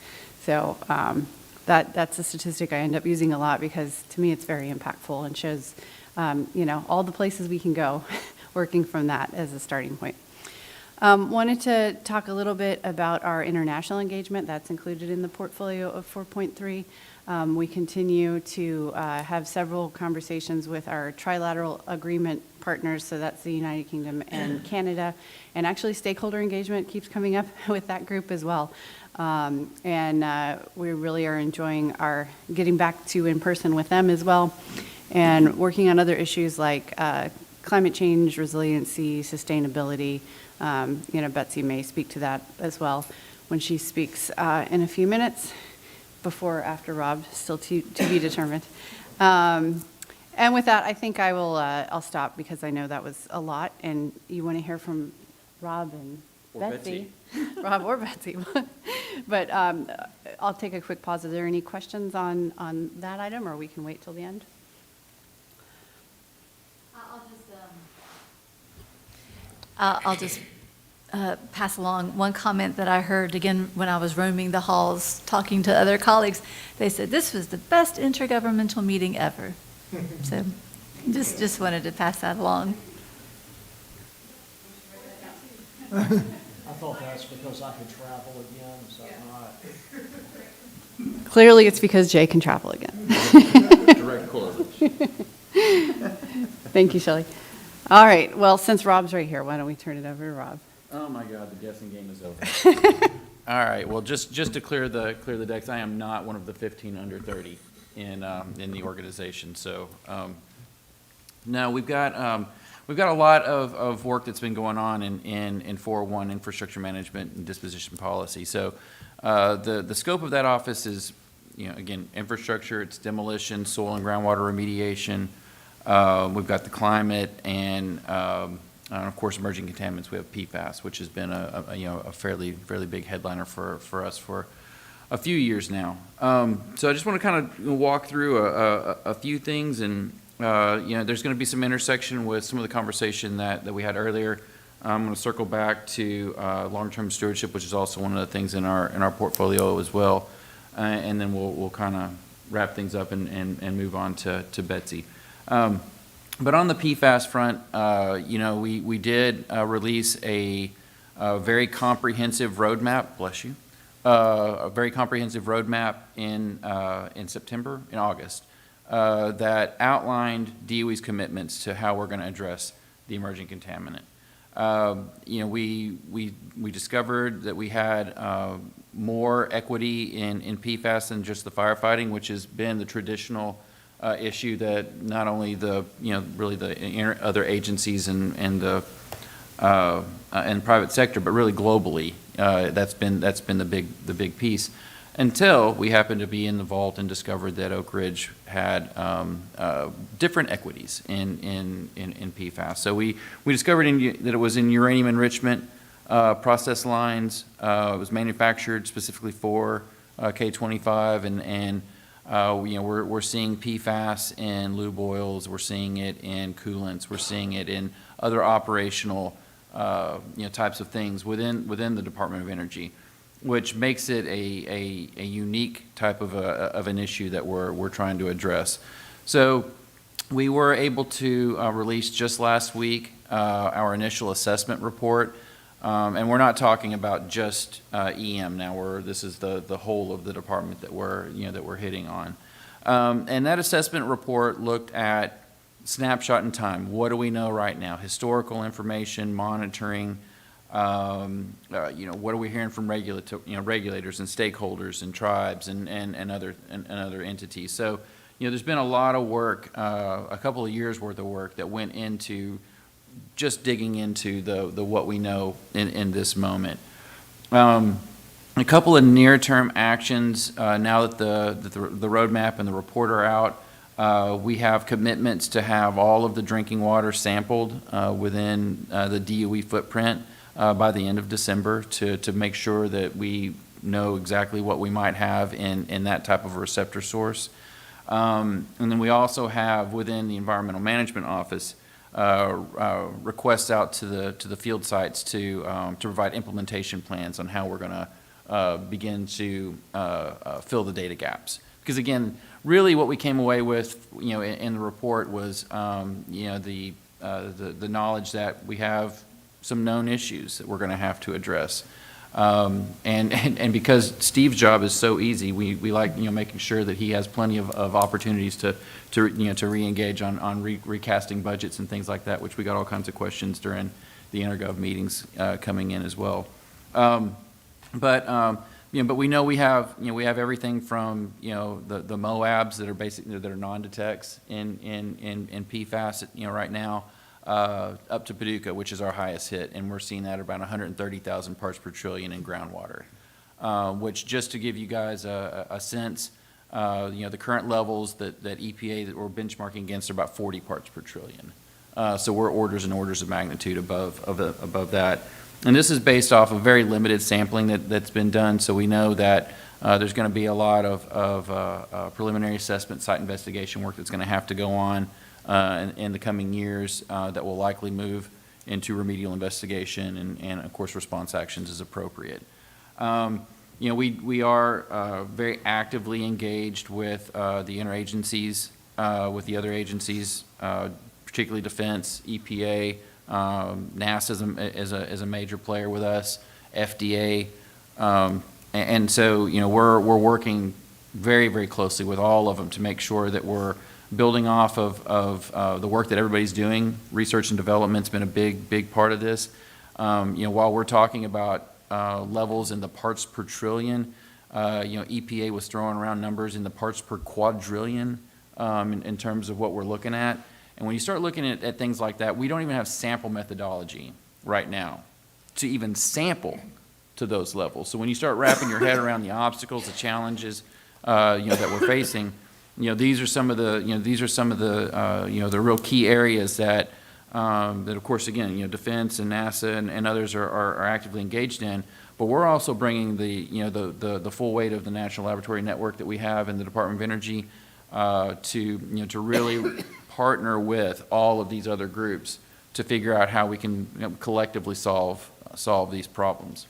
So that's a statistic I end up using a lot because to me it's very impactful and shows, all the places we can go working from that as a starting point. Wanted to talk a little bit about our international engagement. That's included in the portfolio of 4.3. We continue to have several conversations with our trilateral agreement partners, so that's the United Kingdom and Canada. And actually stakeholder engagement keeps coming up with that group as well. And we really are enjoying our getting back to in person with them as well, and working on other issues like climate change, resiliency, sustainability. Betsy may speak to that as well when she speaks in a few minutes, before or after Rob, still to be determined. And with that, I think I'll stop because I know that was a lot, and you want to hear from Rob and Betsy. Rob or Betsy. But I'll take a quick pause. Are there any questions on that item, or we can wait till the end? I'll just pass along one comment that I heard, again, when I was roaming the halls, talking to other colleagues. They said, this was the best intergovernmental meeting ever. So just wanted to pass that along. I thought that's because I could travel again, is that right? Clearly, it's because Jay can travel again. Direct correlation. Thank you, Shelley. All right, well, since Rob's right here, why don't we turn it over to Rob? Oh my God, the guessing game is over. All right, well, just to clear the decks, I am not one of the 15 under 30 in the organization. So no, we've got a lot of work that's been going on in 401 infrastructure management and disposition policy. So the scope of that office is, again, infrastructure, it's demolition, soil and groundwater remediation. We've got the climate and of course emerging contaminants. We have PFAS, which has been a fairly big headliner for us for a few years now. So I just want to kind of walk through a few things, and there's going to be some intersection with some of the conversation that we had earlier. I'm going to circle back to long-term stewardship, which is also one of the things in our portfolio as well, and then we'll kind of wrap things up and move on to Betsy. But on the PFAS front, we did release a very comprehensive roadmap. Bless you. A very comprehensive roadmap in August, that outlined DOE's commitments to how we're going to address the emerging contaminant. We discovered that we had more equity in PFAS than just the firefighting, which has been the traditional issue that not only really the other agencies and the private sector, but really globally, that's been the big piece. Until we happened to be in the vault and discovered that Oak Ridge had different equities in PFAS. So we discovered that it was in uranium enrichment process lines. It was manufactured specifically for K-25, and we're seeing PFAS in lube oils. We're seeing it in coolants. We're seeing it in other operational types of things within the Department of Energy, which makes it a unique type of an issue that we're trying to address. So we were able to release just last week our initial assessment report, and we're not talking about just EM now. This is the whole of the department that we're hitting on, and that assessment report looked at snapshot in time. What do we know right now? Historical information, monitoring. What are we hearing from regulators and stakeholders and tribes and other entities? So, there's been a lot of work, a couple of years worth of work that went into just digging into the what we know in this moment. A couple of near-term actions now that the roadmap and the report are out. We have commitments to have all of the drinking water sampled within the DOE footprint by the end of December to make sure that we know exactly what we might have in that type of a receptor source. And then we also have within the Environmental Management Office requests out to the field sites to provide implementation plans on how we're going to begin to fill the data gaps. Because again, really what we came away with, in the report was, the knowledge that we have some known issues that we're going to have to address. And because Steve's job is so easy, we like making sure that he has plenty of opportunities to re-engage on recasting budgets and things like that, which we got all kinds of questions during the intergov meetings coming in as well. But we know we have everything from the MOABs that are basically that are non-detects in PFAS right now. Up to Paducah, which is our highest hit, and we're seeing that about 130,000 parts per trillion in groundwater, which, just to give you guys a sense, the current levels that EPA that we're benchmarking against are about 40 parts per trillion. So we're orders and orders of magnitude above that. And this is based off of very limited sampling that's been done, so we know that there's going to be a lot of preliminary assessment site investigation work that's going to have to go on in the coming years that will likely move into remedial investigation and of course response actions as appropriate. We are very actively engaged with the interagencies, with the other agencies, particularly Defense, EPA, NASA is a major player with us, FDA, and so we're working very, very closely with all of them to make sure that we're building off of the work that everybody's doing. Research and development's been a big part of this. While we're talking about levels in the parts per trillion, EPA was throwing around numbers in the parts per quadrillion in terms of what we're looking at. And when you start looking at things like that, we don't even have sample methodology right now to even sample to those levels. So when you start wrapping your head around the obstacles, the challenges, that we're facing, these are some of the the real key areas that of course, again, Defense and NASA and others are actively engaged in. But we're also bringing the full weight of the National Laboratory Network that we have in the Department of Energy to really partner with all of these other groups to figure out how we can collectively solve these problems.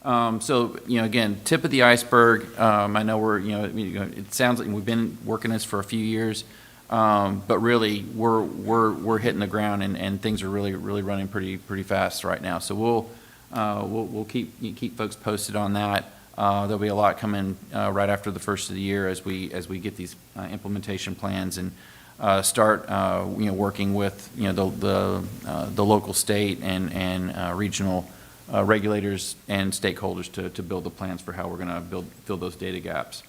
So, again, tip of the iceberg. I know it sounds like we've been working this for a few years, but really we're hitting the ground and things are really running pretty fast right now. So we'll keep folks posted on that. There'll be a lot coming right after the first of the year as we get these implementation plans and start, working with, the local, state, and regional regulators and stakeholders to build the plans for how we're going to fill those data gaps.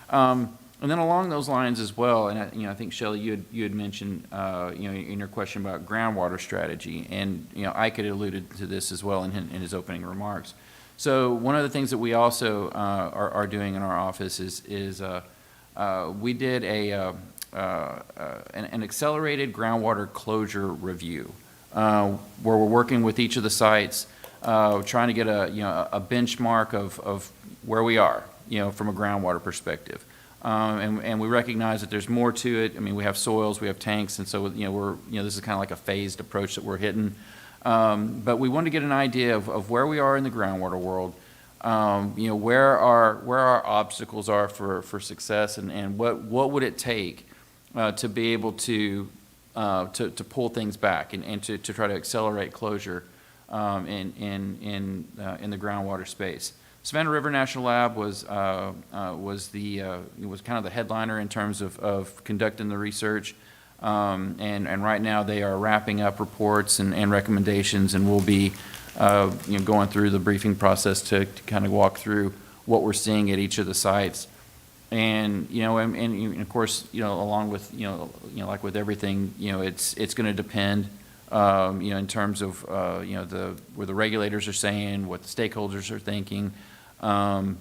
And then along those lines as well, and I think Shelley, you had mentioned, in your question about groundwater strategy, and Ike had alluded to this as well in his opening remarks. So one of the things that we also are doing in our office is we did an accelerated groundwater closure review, where we're working with each of the sites, trying to get a benchmark of where we are, from a groundwater perspective. And we recognize that there's more to it. I mean, we have soils, we have tanks, and so this is kind of like a phased approach that we're hitting. But we want to get an idea of where we are in the groundwater world, where our obstacles are for success, and what would it take to be able to pull things back and to try to accelerate closure in the groundwater space. Savannah River National Lab was kind of the headliner in terms of conducting the research, and right now they are wrapping up reports and recommendations, and we'll be going through the briefing process to kind of walk through what we're seeing at each of the sites, and of course along with like with everything, it's going to depend in terms of where the regulators are saying, what the stakeholders are thinking. I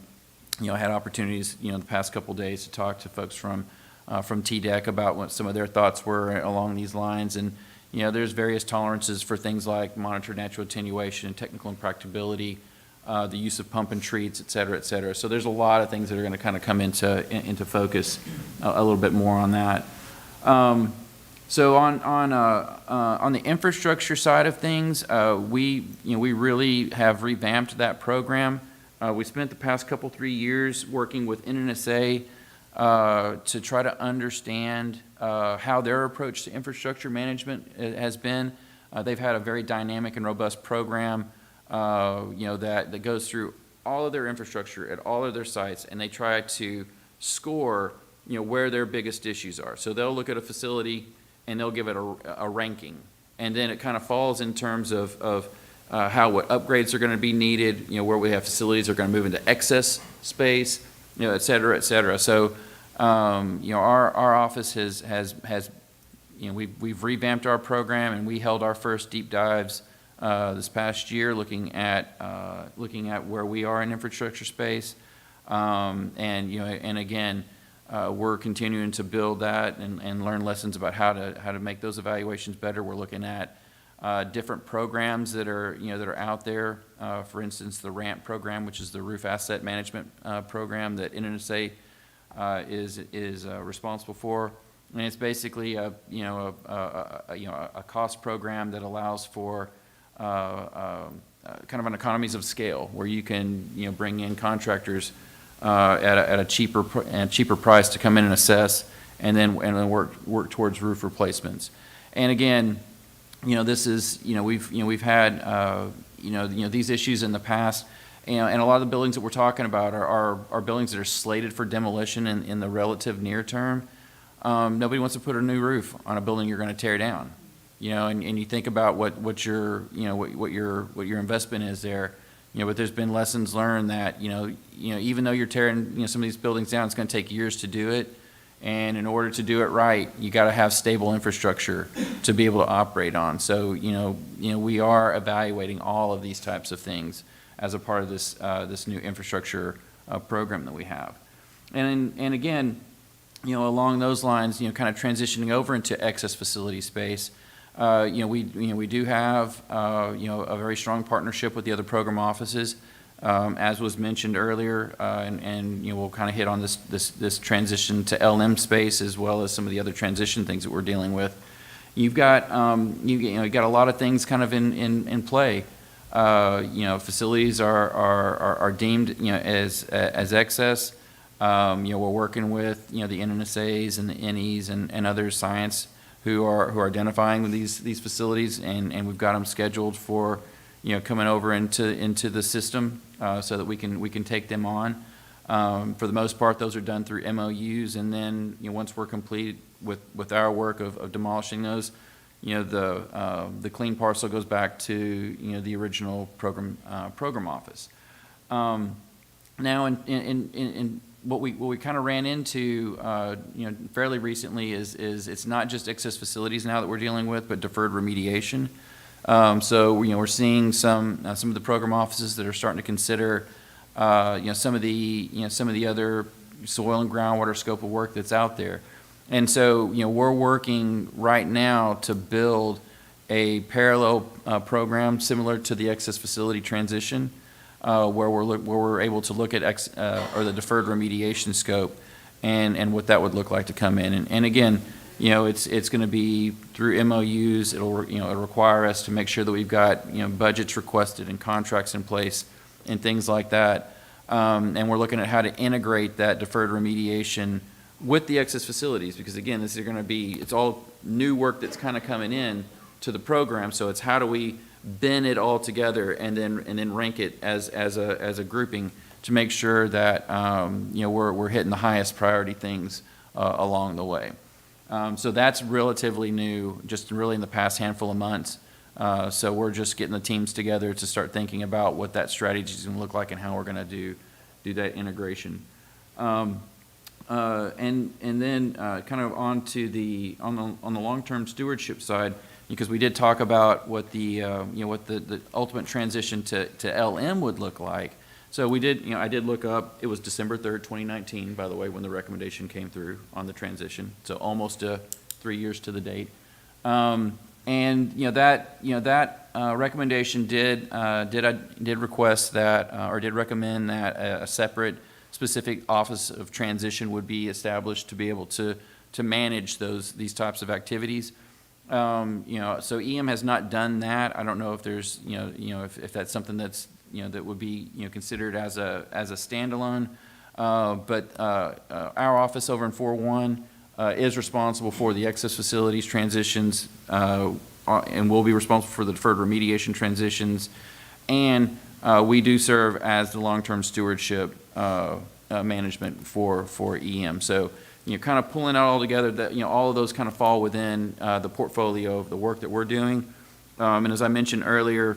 had opportunities, the past couple of days to talk to folks from TDEC about what some of their thoughts were along these lines. And, there's various tolerances for things like monitored natural attenuation, technical impracticability, the use of pump and treats, et cetera, et cetera. So there's a lot of things that are going to kind of come into focus a little bit more on that. So on the infrastructure side of things, we really have revamped that program. We spent the past 3 years working with NNSA to try to understand how their approach to infrastructure management has been. They've had a very dynamic and robust program, that goes through all of their infrastructure at all of their sites, and they try to score, where their biggest issues are. So they'll look at a facility and they'll give it a ranking, and then it kind of falls in terms of what upgrades are going to be needed, where we have facilities that are going to move into excess space, et cetera, et cetera. So, our office has we've revamped our program, and we held our first deep dives this past year, looking at where we are in infrastructure space, and again, we're continuing to build that and learn lessons about how to make those evaluations better. We're looking at different programs that are out there. For instance, the RAMP program, which is the Roof Asset Management program that NNSA is responsible for, and it's basically a cost program that allows for kind of an economies of scale, where you can bring in contractors at a cheaper price to come in and assess, and then work towards roof replacements. And again, this is we've had these issues in the past, and a lot of the buildings that we're talking about are buildings that are slated for demolition in the relative near term. Nobody wants to put a new roof on a building you're going to tear down, and you think about what your investment is there. But there's been lessons learned that, even though you're tearing, some of these buildings down, it's going to take years to do it. And in order to do it right, you got to have stable infrastructure to be able to operate on. So, we are evaluating all of these types of things as a part of this new infrastructure program that we have. And again, along those lines, kind of transitioning over into excess facility space, we do have a very strong partnership with the other program offices, as was mentioned earlier, and we'll kind of hit on this transition to LM space, as well as some of the other transition things that we're dealing with. You've got you've got a lot of things kind of in play. Facilities are deemed as excess. We're working with the NNSAs and the NEs and other science who are identifying these facilities, and we've got them scheduled for coming over into the system, so that we can take them on. For the most part, those are done through MOUs, and then once we're complete with our work of demolishing those, the clean parcel goes back to, the original program office. Now, in what we kind of ran into, fairly recently is it's not just excess facilities now that we're dealing with, but deferred remediation. So, we're seeing some of the program offices that are starting to consider, some of the other soil and groundwater scope of work that's out there. And so, we're working right now to build a parallel program similar to the excess facility transition, where we're able to look at or the deferred remediation scope and what that would look like to come in. And again, it's going to be through MOUs. It'll require us to make sure that we've got, budgets requested and contracts in place and things like that. And we're looking at how to integrate that deferred remediation with the excess facilities, because again, this is going to be, it's all new work that's kind of coming in to the program. So it's how do we bin it all together and then rank it as a grouping to make sure that, we're hitting the highest priority things along the way. So that's relatively new, just really in the past handful of months. So we're just getting the teams together to start thinking about what that strategy is going to look like and how we're going to do that integration. And then kind of on the long-term stewardship side, because we did talk about what the ultimate transition to LM would look like. So we did, I did look up, it was December 3rd, 2019, by the way, when the recommendation came through on the transition. So almost 3 years to the date. And that recommendation did request that, or did recommend that a separate specific office of transition would be established to be able to manage these types of activities. So EM has not done that. I don't know if there's, if that's something that's, that would be, considered as a standalone. But our office over in 4-1 is responsible for the excess facilities transitions, and will be responsible for the deferred remediation transitions. And we do serve as the long-term stewardship management for EM. So, kind of pulling it all together, that, all of those kind of fall within the portfolio of the work that we're doing. And as I mentioned earlier,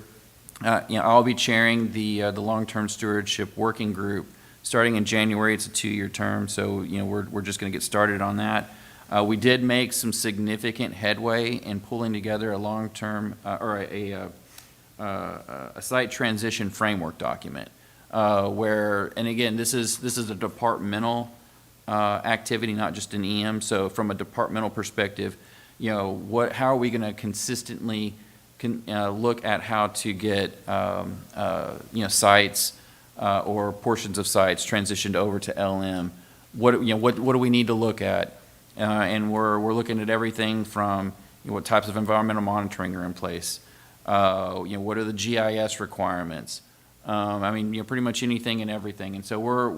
I'll be chairing the long-term stewardship working group starting in January. It's a 2-year term, so we're just going to get started on that. We did make some significant headway in pulling together a long-term or a site transition framework document, where, and again, this is a departmental activity, not just an EM. So from a departmental perspective, how are we going to consistently look at how to get sites or portions of sites transitioned over to LM? What do we need to look at? And we're looking at everything from what types of environmental monitoring are in place. What are the GIS requirements? Pretty much anything and everything. And so we're